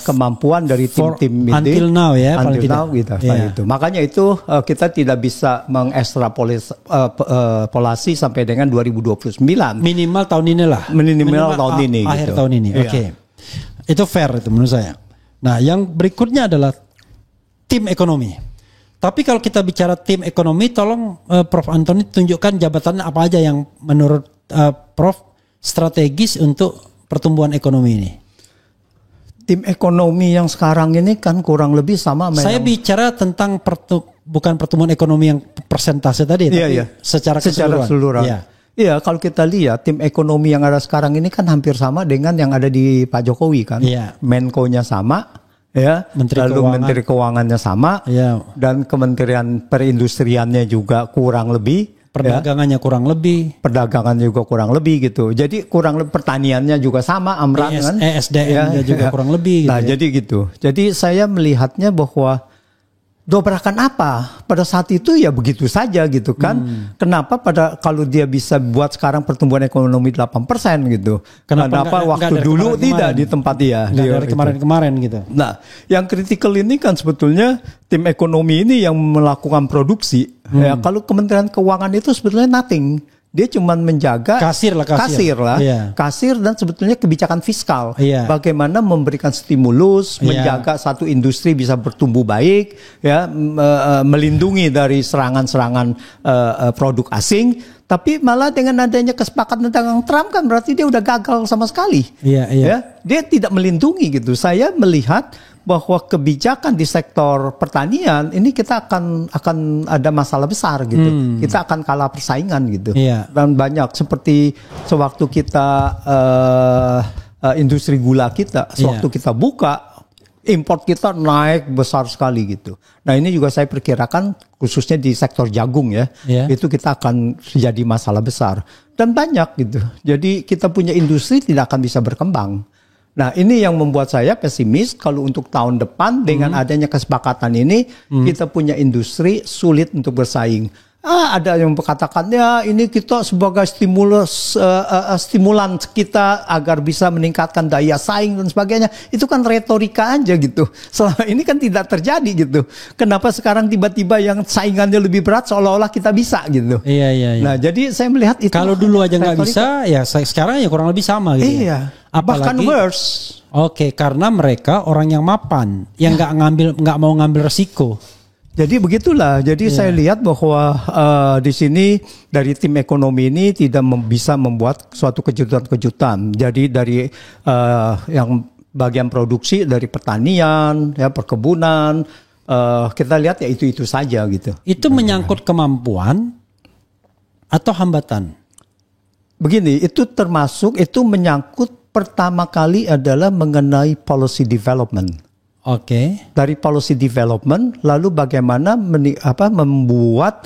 kemampuan dari tim-tim ini until now ya, until now gitu. Itu. Makanya itu kita tidak bisa mengekstrapolasi sampai dengan 2029. Minimal tahun ini lah. Minimal tahun ini. Akhir gitu. tahun ini. Itu fair itu menurut saya. Nah, yang berikutnya adalah tim ekonomi. Tapi kalau kita bicara tim ekonomi, tolong Prof. Antoni tunjukkan jabatan apa aja yang menurut Prof. strategis untuk pertumbuhan ekonomi ini. Tim ekonomi yang sekarang ini kan kurang lebih sama. Saya bicara tentang bukan pertumbuhan ekonomi yang persentase tadi, tapi secara keseluruhan. Iya, kalau kita lihat tim ekonomi yang ada sekarang ini kan hampir sama dengan yang ada di Pak Jokowi kan. Menko-nya sama, Menteri Keuangannya sama, dan Kementerian Perindustriannya juga kurang lebih. Perdagangannya kurang lebih. Perdagangan juga kurang lebih gitu. Jadi kurang lebih pertaniannya juga sama, Amran kan. ESDM juga kurang lebih. Nah jadi gitu. Jadi saya melihatnya bahwa dobrakan apa pada saat itu ya begitu saja gitu kan. Kenapa kalau dia bisa buat sekarang pertumbuhan ekonomi 8% gitu. Kenapa waktu dulu tidak di tempat dia. Dari kemarin-kemarin gitu. Nah yang kritikal ini kan sebetulnya tim ekonomi ini yang melakukan produksi. Ya, kalau Kementerian Keuangan itu sebetulnya nothing. Dia cuma menjaga kasir dan sebetulnya kebijakan fiskal. Bagaimana memberikan stimulus, menjaga satu industri bisa bertumbuh baik, melindungi dari serangan-serangan produk asing. Tapi malah dengan adanya kesepakatan tentang Trump kan berarti dia udah gagal sama sekali. Dia tidak melindungi gitu. Saya melihat bahwa kebijakan di sektor pertanian ini kita akan ada masalah besar gitu. Kita akan kalah persaingan gitu. Dan banyak seperti sewaktu kita industri gula kita, sewaktu kita buka, import kita naik besar sekali gitu. Nah ini juga saya perkirakan khususnya di sektor jagung ya, itu kita akan jadi masalah besar. Dan banyak gitu. Jadi kita punya industri tidak akan bisa berkembang. Nah ini yang membuat saya pesimis kalau untuk tahun depan dengan adanya kesepakatan ini, kita punya industri sulit untuk bersaing. Ada yang berkatakan ya ini kita sebagai stimulan kita agar bisa meningkatkan daya saing dan sebagainya. Itu kan retorika aja gitu. Selama ini kan tidak terjadi gitu. Kenapa sekarang tiba-tiba yang saingannya lebih berat seolah-olah kita bisa gitu. Iya. Nah jadi saya melihat itu. Kalau dulu aja nggak bisa, ya sekarang ya kurang lebih sama gitu. Iya. Bahkan worse. Oke, karena mereka orang yang mapan, yang nggak mau ngambil resiko. Jadi begitulah. Jadi saya lihat bahwa di sini dari tim ekonomi ini tidak bisa membuat suatu kejutan-kejutan. Jadi dari yang bagian produksi dari pertanian, ya perkebunan, kita lihat ya itu saja gitu. Itu menyangkut kemampuan atau hambatan? Begini, itu menyangkut pertama kali adalah mengenai policy development. Dari policy development, lalu bagaimana membuat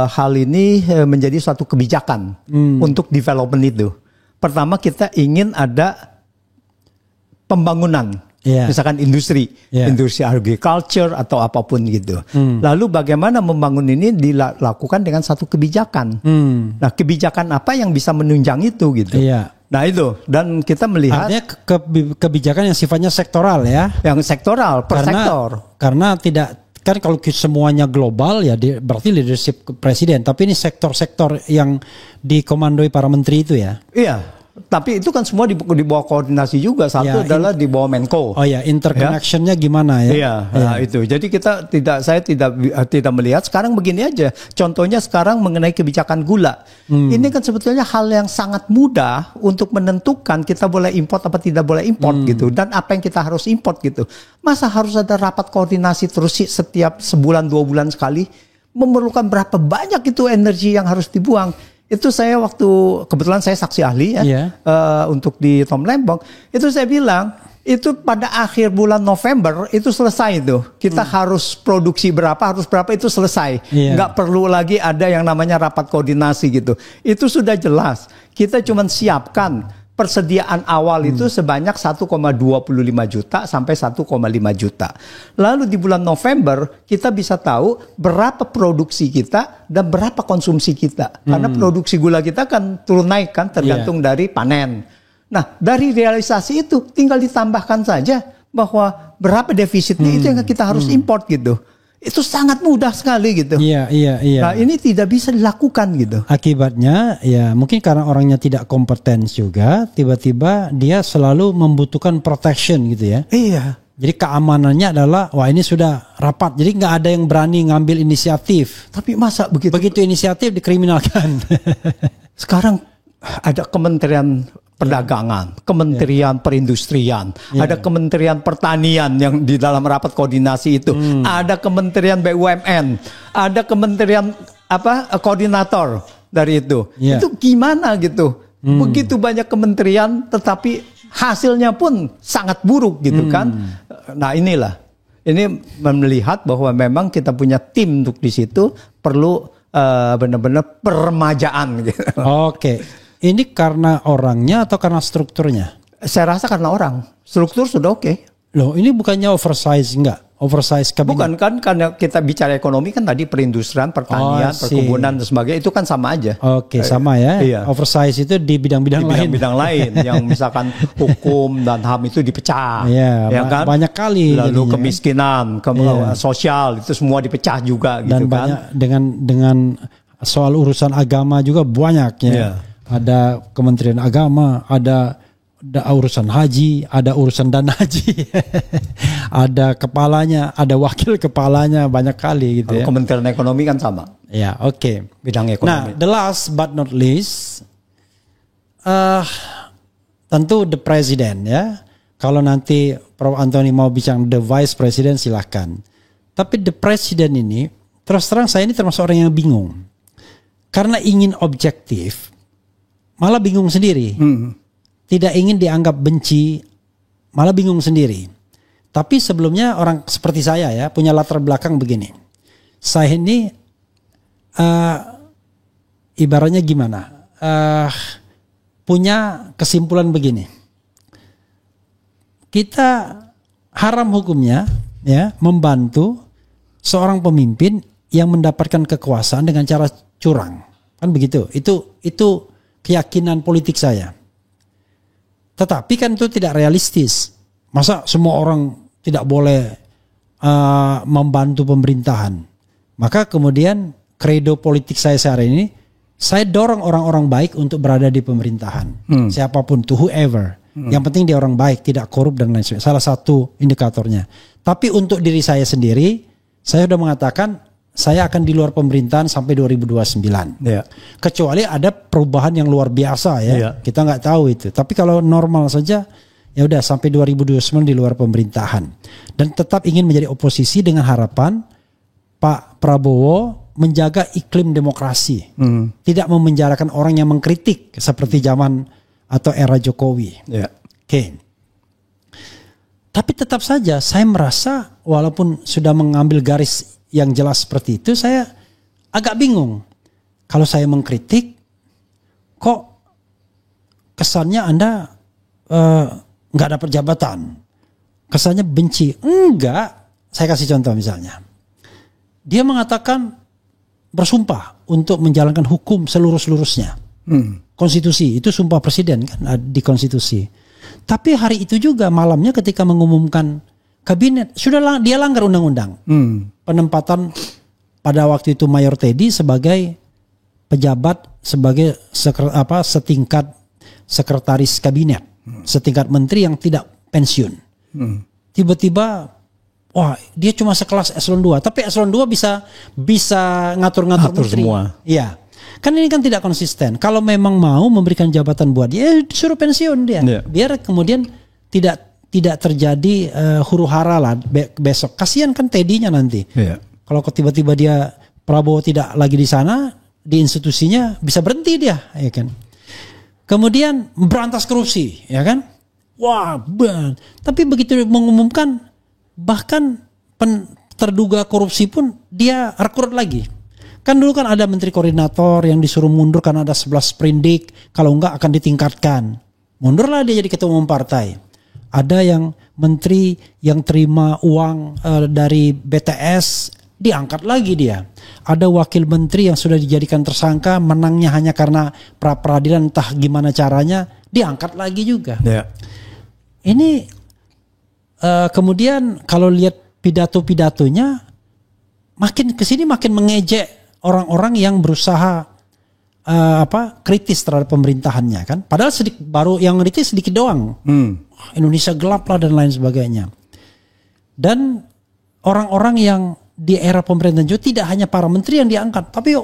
hal ini menjadi suatu kebijakan untuk development itu. Pertama kita ingin ada pembangunan, misalkan industri agriculture atau apapun gitu. Lalu bagaimana membangun ini dilakukan dengan satu kebijakan. Nah kebijakan apa yang bisa menunjang itu gitu. Nah itu, dan kita melihat artinya kebijakan yang sifatnya sektoral ya. Yang sektoral, per sektor. Karena tidak, kan kalau semuanya global ya berarti leadership presiden. Tapi ini sektor-sektor yang dikomandoi para menteri itu ya. Iya. Tapi itu kan semua di bawah koordinasi juga. Satu adalah di bawah Menko. Oh ya, interconnectionnya gimana ya? Iya, nah itu. Jadi saya tidak melihat. Sekarang begini aja. Contohnya sekarang mengenai kebijakan gula. Ini kan sebetulnya hal yang sangat mudah untuk menentukan kita boleh import apa tidak boleh import gitu. Dan apa yang kita harus import gitu. Masa harus ada rapat koordinasi terus setiap sebulan 2 bulan sekali? Memerlukan berapa banyak itu energi yang harus dibuang? Itu saya kebetulan saya saksi ahli ya untuk di Tom Lembong, itu saya bilang itu pada akhir bulan November itu selesai itu. Kita harus produksi berapa itu selesai. Nggak perlu lagi ada yang namanya rapat koordinasi gitu. Itu sudah jelas. Kita cuma siapkan persediaan awal itu sebanyak 1,25 juta sampai 1,5 juta. Lalu di bulan November kita bisa tahu berapa produksi kita dan berapa konsumsi kita. Karena produksi gula kita kan turun naik kan tergantung dari panen. Nah dari realisasi itu tinggal ditambahkan saja bahwa berapa defisitnya itu yang kita harus import gitu. Itu sangat mudah sekali gitu. Iya. Nah ini tidak bisa dilakukan gitu. Akibatnya ya mungkin karena orangnya tidak kompeten juga, tiba-tiba dia selalu membutuhkan protection gitu ya. Iya. Jadi keamanannya adalah wah ini sudah rapat, jadi nggak ada yang berani ngambil inisiatif. Tapi masa begitu? Begitu inisiatif dikriminalkan. Sekarang ada Kementerian Perdagangan, Kementerian Perindustrian, ada Kementerian Pertanian yang di dalam rapat koordinasi itu, ada Kementerian BUMN, ada Kementerian koordinator dari itu. Itu gimana gitu? Begitu banyak kementerian, tetapi hasilnya pun sangat buruk gitu kan? Nah inilah, ini melihat bahwa memang kita punya tim untuk di situ perlu benar-benar peremajaan gitu. Oke. Ini karena orangnya atau karena strukturnya? Saya rasa karena orang. Struktur sudah oke. Loh, ini bukannya oversize enggak? Oversize kabinet? Bukan kan, karena kita bicara ekonomi kan tadi perindustrian, pertanian, perkebunan dan sebagainya itu kan sama aja. Oke, sama ya. Iya. Oversize itu di bidang-bidang lain. Bidang lain yang misalkan hukum dan HAM itu dipecah. Iya, ya kan? Banyak kali. Lalu jadinya, kemiskinan, sosial itu semua dipecah juga dan gitu kan. Dan dengan soal urusan agama juga banyak ya. Iya. Ada Kementerian Agama, ada urusan haji, ada urusan dana haji, ada kepalanya, ada wakil kepalanya, banyak kali gitu ya. Kementerian Ekonomi kan sama. Ya, oke. Bidang ekonomi. Nah, the last but not least, tentu the president ya. Kalau nanti Prof. Antoni mau bicara the vice president silahkan. Tapi the president ini, terus terang saya ini termasuk orang yang bingung. Karena ingin objektif, malah bingung sendiri. Tidak ingin dianggap benci, malah bingung sendiri. Tapi sebelumnya orang seperti saya ya, punya latar belakang begini. Saya ini ibaratnya gimana? Punya kesimpulan begini. Kita haram hukumnya ya membantu seorang pemimpin yang mendapatkan kekuasaan dengan cara curang. Kan begitu. Itu keyakinan politik saya. Tetapi kan itu tidak realistis. Masa semua orang tidak boleh membantu pemerintahan? Maka kemudian kredo politik saya sehari ini, saya dorong orang-orang baik untuk berada di pemerintahan. Siapapun tuh, whoever. Yang penting dia orang baik, tidak korup dan lain sebagainya. Salah satu indikatornya. Tapi untuk diri saya sendiri, saya sudah mengatakan saya akan di luar pemerintahan sampai 2029. Yeah. Kecuali ada perubahan yang luar biasa ya. Yeah. Kita nggak tahu itu. Tapi kalau normal saja, ya udah sampai 2029 di luar pemerintahan. Dan tetap ingin menjadi oposisi dengan harapan Pak Prabowo menjaga iklim demokrasi. Tidak memenjarakan orang yang mengkritik seperti zaman atau era Jokowi. Yeah. Oke. Tapi tetap saja saya merasa walaupun sudah mengambil garis yang jelas seperti itu, saya agak bingung. Kalau saya mengkritik, kok kesannya Anda nggak dapat jabatan, kesannya benci. Enggak. Saya kasih contoh misalnya. Dia mengatakan bersumpah untuk menjalankan hukum seluruh-seluruhnya. Konstitusi itu sumpah presiden kan di konstitusi. Tapi hari itu juga malamnya ketika mengumumkan kabinet sudah dia langgar undang-undang. Penempatan pada waktu itu Mayor Teddy sebagai pejabat sebagai setingkat sekretaris kabinet, setingkat menteri yang tidak pensiun. Tiba-tiba wah, dia cuma sekelas eselon 2, tapi eselon 2 bisa ngatur-ngatur menteri. Semua. Iya. Kan ini kan tidak konsisten. Kalau memang mau memberikan jabatan buat dia, disuruh pensiun dia. Yeah. Biar kemudian tidak terjadi huru hara lah besok. Kasihan kan Teddy-nya nanti. Yeah. Kalau tiba-tiba dia Prabowo tidak lagi di sana, di institusinya bisa berhenti dia, ya kan. Kemudian berantas korupsi, ya kan. Wah, tapi begitu mengumumkan bahkan terduga korupsi pun dia rekrut lagi. Kan dulu kan ada menteri koordinator yang disuruh mundur karena ada 11 sprindik, kalau enggak akan ditingkatkan. Mundurlah dia jadi ketua umum partai. Ada yang menteri yang terima uang dari BTS, diangkat lagi dia. Ada wakil menteri yang sudah dijadikan tersangka, menangnya hanya karena pra-peradilan entah gimana caranya, diangkat lagi juga. Yeah. Ini kemudian kalau lihat pidato-pidatonya, makin kesini makin mengejek orang-orang yang berusaha kritis terhadap pemerintahannya kan. Padahal baru yang kritis sedikit doang. Indonesia gelap lah dan lain sebagainya. Dan orang-orang yang di era pemerintahan juga tidak hanya para menteri yang diangkat, tapi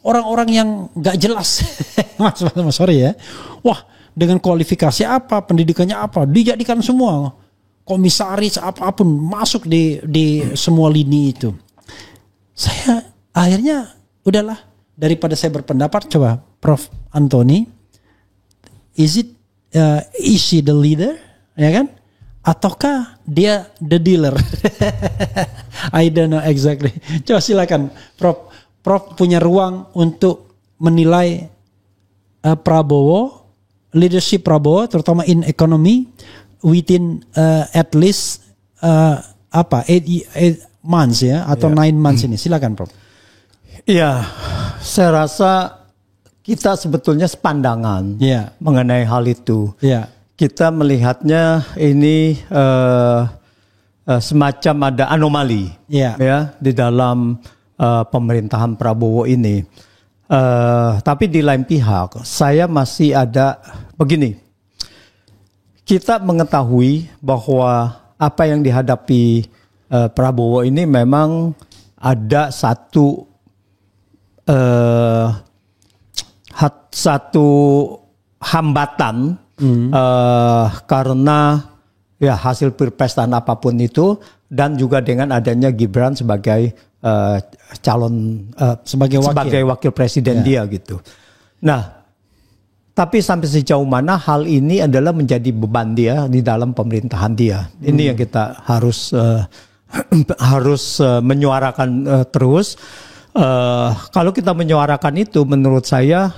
orang-orang yang nggak jelas. mas sorry ya. Wah, dengan kualifikasi apa, pendidikannya apa, dijadikan semua komisaris apapun masuk di semua lini itu. Saya akhirnya udahlah, daripada saya berpendapat, coba Prof. Antoni, is she the leader, ya kan? Ataukah dia the dealer? I don't know exactly. Coba silakan Prof punya ruang untuk menilai Prabowo, leadership Prabowo, terutama in economy, within at least 8 months ya, atau 9 months ini. Silakan Prof. Iya, saya rasa kita sebetulnya sepandangan mengenai hal itu. Kita melihatnya ini semacam ada anomali ya di dalam pemerintahan Prabowo ini. Tapi di lain pihak, saya masih ada begini. Kita mengetahui bahwa apa yang dihadapi Prabowo ini memang ada satu hambatan karena hasil Pilpres dan apapun itu, dan juga dengan adanya Gibran sebagai calon sebagai wakil presiden dia gitu. Nah, tapi sampai sejauh mana hal ini adalah menjadi beban dia di dalam pemerintahan dia. Ini yang kita harus menyuarakan terus. Kalau kita menyuarakan itu, menurut saya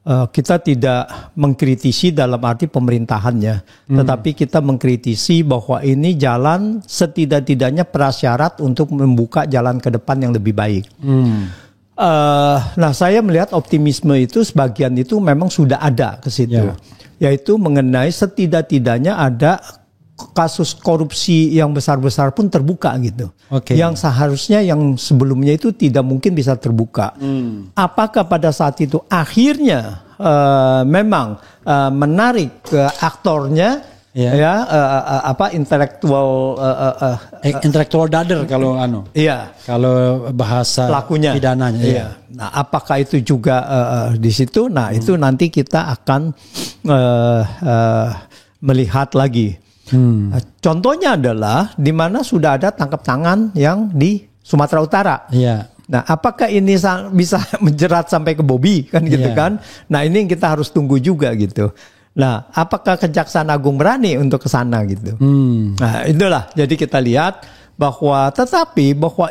kita tidak mengkritisi dalam arti pemerintahannya, tetapi kita mengkritisi bahwa ini jalan setidak-tidaknya prasyarat untuk membuka jalan ke depan yang lebih baik. Nah, saya melihat optimisme itu sebagian itu memang sudah ada ke situ, yaitu mengenai setidak-tidaknya ada kasus korupsi yang besar-besar pun terbuka gitu, yang seharusnya yang sebelumnya itu tidak mungkin bisa terbuka. Apakah pada saat itu akhirnya memang menarik aktornya? Intellectual dader kalau kalau bahasa pelakunya, pidananya. Nah, apakah itu juga di situ? Nah, itu nanti kita akan melihat lagi. Contohnya adalah di mana sudah ada tangkap tangan yang di Sumatera Utara. Nah, apakah ini bisa menjerat sampai ke Bobi kan gitu kan? Nah, ini yang kita harus tunggu juga gitu. Nah, apakah Kejaksaan Agung berani untuk ke sana gitu? Nah, itulah. Jadi kita lihat bahwa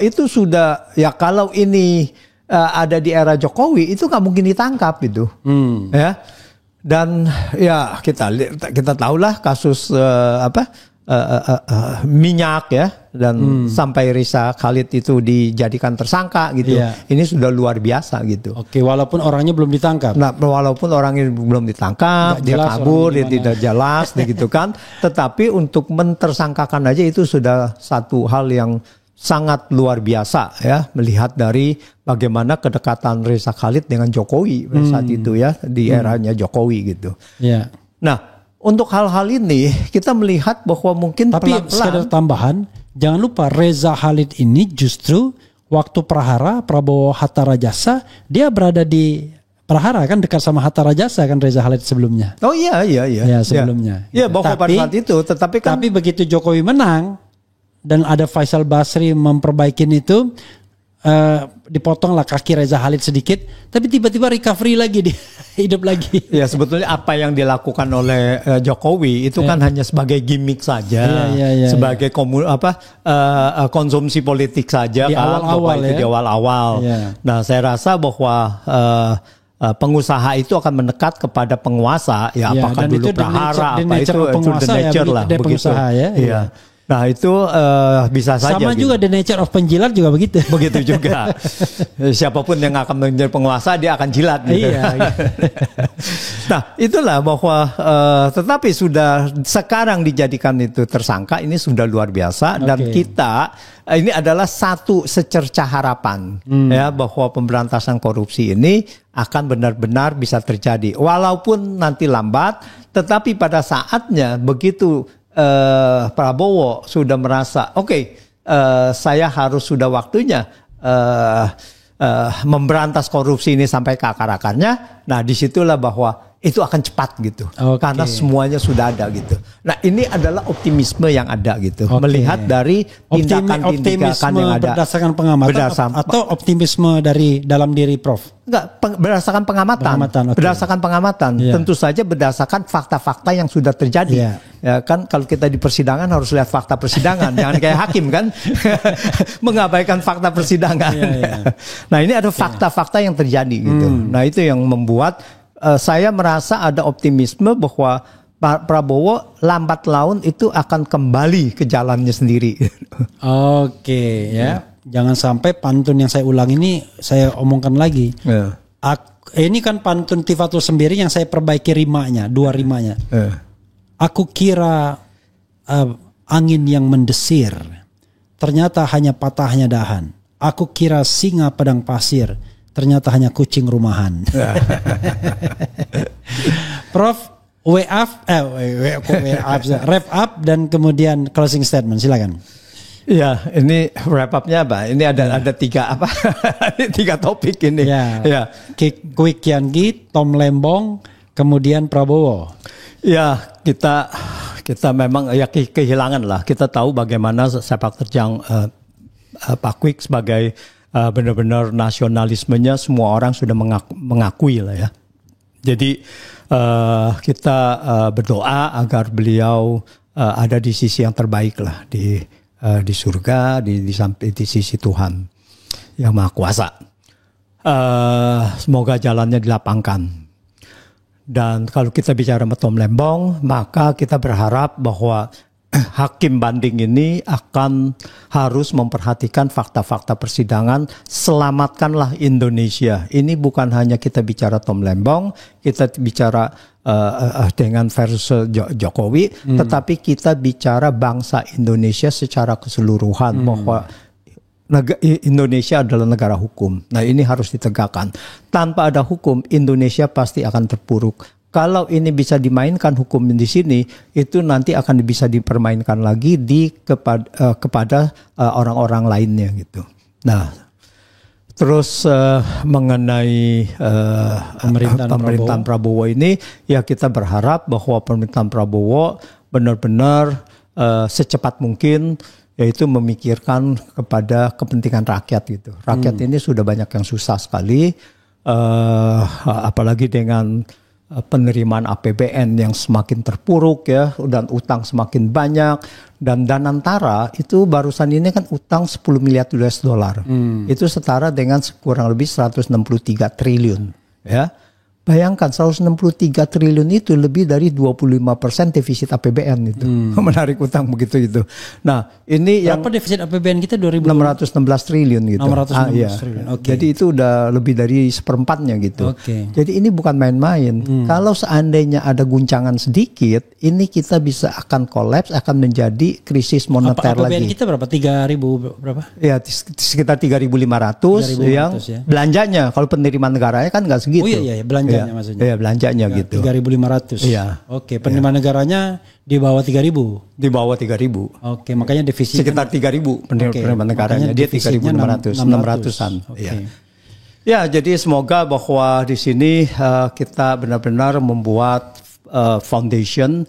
itu sudah, ya kalau ini ada di era Jokowi itu nggak mungkin ditangkap itu, ya. Dan ya kita tahulah kasus minyak ya, dan sampai Risa Khalid itu dijadikan tersangka gitu. Ini sudah luar biasa gitu. Walaupun orangnya belum ditangkap. Nah, walaupun orangnya belum ditangkap, dia kabur, dia tidak jelas gitu kan. Tetapi untuk mentersangkakan aja itu sudah satu hal yang sangat luar biasa ya, melihat dari bagaimana kedekatan Risa Khalid dengan Jokowi pada saat itu ya, di eranya Jokowi gitu. Nah, untuk hal-hal ini kita melihat bahwa mungkin pelan-pelan. Tapi sekedar tambahan, jangan lupa Reza Khalid ini justru waktu Prahara Prabowo Hatta Rajasa, dia berada di Prahara kan, dekat sama Hatta Rajasa kan Reza Khalid sebelumnya. Oh iya. Ya sebelumnya. Ya bahwa pada saat itu, tapi begitu Jokowi menang dan ada Faisal Basri memperbaikin itu, dipotonglah kaki Reza Khalid sedikit, tapi tiba-tiba recovery lagi, dia hidup lagi. Ya, sebetulnya apa yang dilakukan oleh Jokowi itu kan hanya sebagai gimmick saja, sebagai konsumsi politik saja di kan, awal-awal di awal-awal. Nah, saya rasa bahwa pengusaha itu akan mendekat kepada penguasa, ya apakah dulu Prahara, apa itu the nature lah, begitu. Iya. Nah, itu bisa saja. Sama juga the nature of penjilat juga begitu. Begitu juga. Siapapun yang akan menjadi penguasa, dia akan jilat. Gitu. Nah, itulah bahwa tetapi sudah sekarang dijadikan itu tersangka, ini sudah luar biasa. Dan kita, ini adalah satu secercah harapan ya, bahwa pemberantasan korupsi ini akan benar-benar bisa terjadi. Walaupun nanti lambat, tetapi pada saatnya begitu Prabowo sudah merasa saya harus sudah waktunya memberantas korupsi ini sampai ke akar-akarnya. Nah, disitulah bahwa itu akan cepat gitu, karena semuanya sudah ada gitu. Nah, ini adalah optimisme yang ada gitu, melihat dari tindakan-tindakan yang ada berdasarkan pengamatan atau optimisme dari dalam diri Prof. Enggak, berdasarkan pengamatan. Berdasarkan pengamatan. Tentu saja berdasarkan fakta-fakta yang sudah terjadi. Ya kan, kalau kita di persidangan harus lihat fakta persidangan, jangan kayak hakim kan mengabaikan fakta persidangan. Nah, ini ada fakta-fakta yang terjadi gitu. Nah, itu yang membuat saya merasa ada optimisme bahwa Pak Prabowo lambat laun itu akan kembali ke jalannya sendiri. Jangan sampai pantun yang saya ulang ini saya omongkan lagi. Ini kan pantun Tifatul Sembiri yang saya perbaiki rimanya, 2 rimanya. Aku kira angin yang mendesir, ternyata hanya patahnya dahan. Aku kira singa padang pasir, ternyata hanya kucing rumahan. Prof, wrap up dan kemudian closing statement, silakan. Ya, ini wrap up-nya apa? Ini ada 3 apa? 3 topik ini. Kwi Kian Gi, Tom Lembong, kemudian Prabowo. Ya, kita memang ya kehilangan lah. Kita tahu bagaimana sepak terjang Pak Kwik sebagai benar-benar nasionalismenya semua orang sudah mengakui lah ya. Jadi kita berdoa agar beliau ada di sisi yang terbaik lah di surga, di sisi Tuhan yang Maha Kuasa. Semoga jalannya dilapangkan. Dan kalau kita bicara Tom Lembong, maka kita berharap bahwa hakim banding ini akan harus memperhatikan fakta-fakta persidangan. Selamatkanlah Indonesia. Ini bukan hanya kita bicara Tom Lembong, kita bicara dengan versus Jokowi, tetapi kita bicara bangsa Indonesia secara keseluruhan bahwa Indonesia adalah negara hukum. Nah, ini harus ditegakkan. Tanpa ada hukum, Indonesia pasti akan terpuruk. Kalau ini bisa dimainkan hukum di sini, itu nanti akan bisa dipermainkan lagi kepada orang-orang lainnya gitu. Nah, terus mengenai pemerintahan Prabowo ini, ya kita berharap bahwa pemerintahan Prabowo benar-benar secepat mungkin yaitu memikirkan kepada kepentingan rakyat gitu. Rakyat ini sudah banyak yang susah sekali, apalagi dengan penerimaan APBN yang semakin terpuruk ya, dan utang semakin banyak, dan Danantara itu barusan ini kan utang 10 miliar US dollar. Itu setara dengan kurang lebih 163 triliun ya. Bayangkan 163 triliun itu lebih dari 25% defisit APBN itu. Menarik utang begitu itu. Nah, ini berapa defisit APBN kita 616 triliun gitu. 616 iya. triliun. Okay. Jadi itu udah lebih dari seperempatnya gitu. Okay. Jadi ini bukan main-main. Kalau seandainya ada guncangan sedikit, ini kita bisa akan kolaps, akan menjadi krisis moneter lagi. APBN kita berapa? 3.000 berapa? Ya, sekitar 3.500 yang ya. Belanjanya. Kalau penerimaan negaranya kan nggak segitu. Oh iya, belanja. Maksudnya. Iya, belanjanya ya, gitu. 3.500. Iya. Oke, penerimaan negaranya di bawah 3.000. Di bawah 3.000. Oke, makanya defisit sekitar 3.000 penerimaan negaranya. Dia 3.500, 600-an. Iya. Ya, jadi semoga bahwa di sini kita benar-benar membuat foundation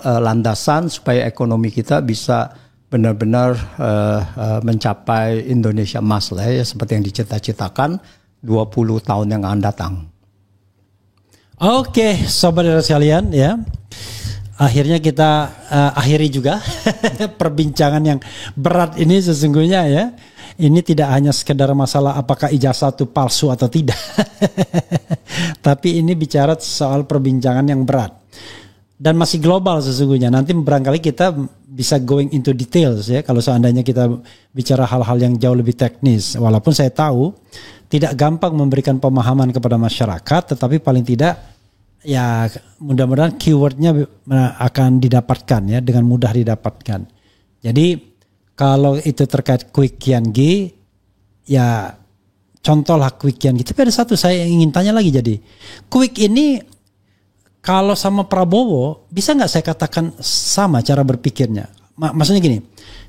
landasan supaya ekonomi kita bisa benar-benar mencapai Indonesia emas lah ya, seperti yang dicita-citakan 20 tahun yang akan datang. Oke, sobat sekalian ya. Akhirnya kita akhiri juga perbincangan yang berat ini sesungguhnya ya. Ini tidak hanya sekedar masalah apakah ijazah itu palsu atau tidak. Tapi ini bicara soal perbincangan yang berat. Dan masih global sesungguhnya. Nanti barangkali kita bisa going into details ya. Kalau seandainya kita bicara hal-hal yang jauh lebih teknis. Walaupun saya tahu tidak gampang memberikan pemahaman kepada masyarakat, tetapi paling tidak ya mudah-mudahan keywordnya akan didapatkan ya, dengan mudah didapatkan. Jadi kalau itu terkait Kwik Kian Gi, ya contohlah Kwik Kian Gi. Tapi ada satu saya ingin tanya lagi, jadi Kwik ini kalau sama Prabowo bisa nggak saya katakan sama cara berpikirnya? Maksudnya gini,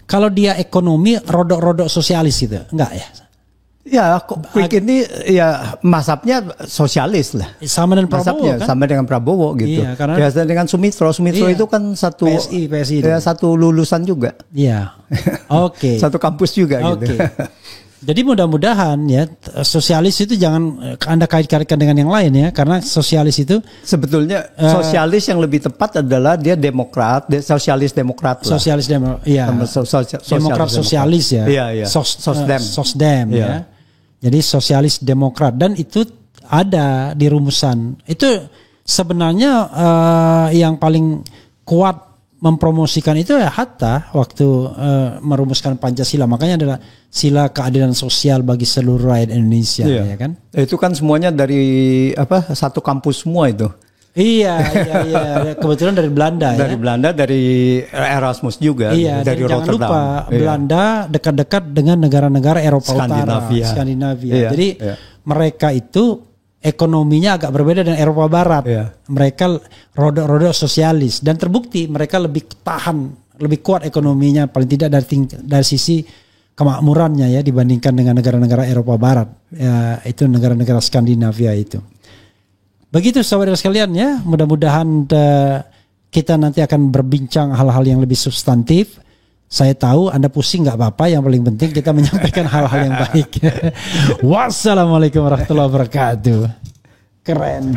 kalau dia ekonomi rodok-rodok sosialis gitu, enggak ya? Ya, Kwik ini ya mazhabnya sosialis lah. Sama dengan Prabowo kan? Sama dengan Prabowo gitu. Iya, karena biasa dengan Sumitro iya, itu kan satu PSI ya, satu lulusan juga. Iya. Oke. Satu kampus juga gitu. Jadi mudah-mudahan ya sosialis itu jangan Anda kait-kaitkan dengan yang lain ya, karena sosialis itu sebetulnya sosialis yang lebih tepat adalah dia demokrat, sosialis demokrat lah. Sosialis iya. Demokrat sosialis ya. Iya. Sosdem ya. Jadi sosialis demokrat, dan itu ada di rumusan. Itu sebenarnya yang paling kuat mempromosikan itu ya Hatta waktu merumuskan Pancasila. Makanya adalah sila keadilan sosial bagi seluruh rakyat Indonesia, ya kan? Itu kan semuanya dari satu kampus semua itu. Iya. Kebetulan dari Belanda ya. Dari Belanda, dari Erasmus juga. Iya, dari Rotterdam. Jangan lupa Belanda dekat-dekat dengan negara-negara Eropa Skandinavia. Iya, jadi mereka itu ekonominya agak berbeda dengan Eropa Barat. Mereka rodok-rodok sosialis, dan terbukti mereka lebih tahan, lebih kuat ekonominya paling tidak dari sisi kemakmurannya ya dibandingkan dengan negara-negara Eropa Barat. Ya, itu negara-negara Skandinavia itu. Begitu saudara sekalian ya, mudah-mudahan kita nanti akan berbincang hal-hal yang lebih substantif. Saya tahu Anda pusing nggak apa-apa, yang paling penting kita menyampaikan hal-hal yang baik. Wassalamualaikum warahmatullahi wabarakatuh. Keren.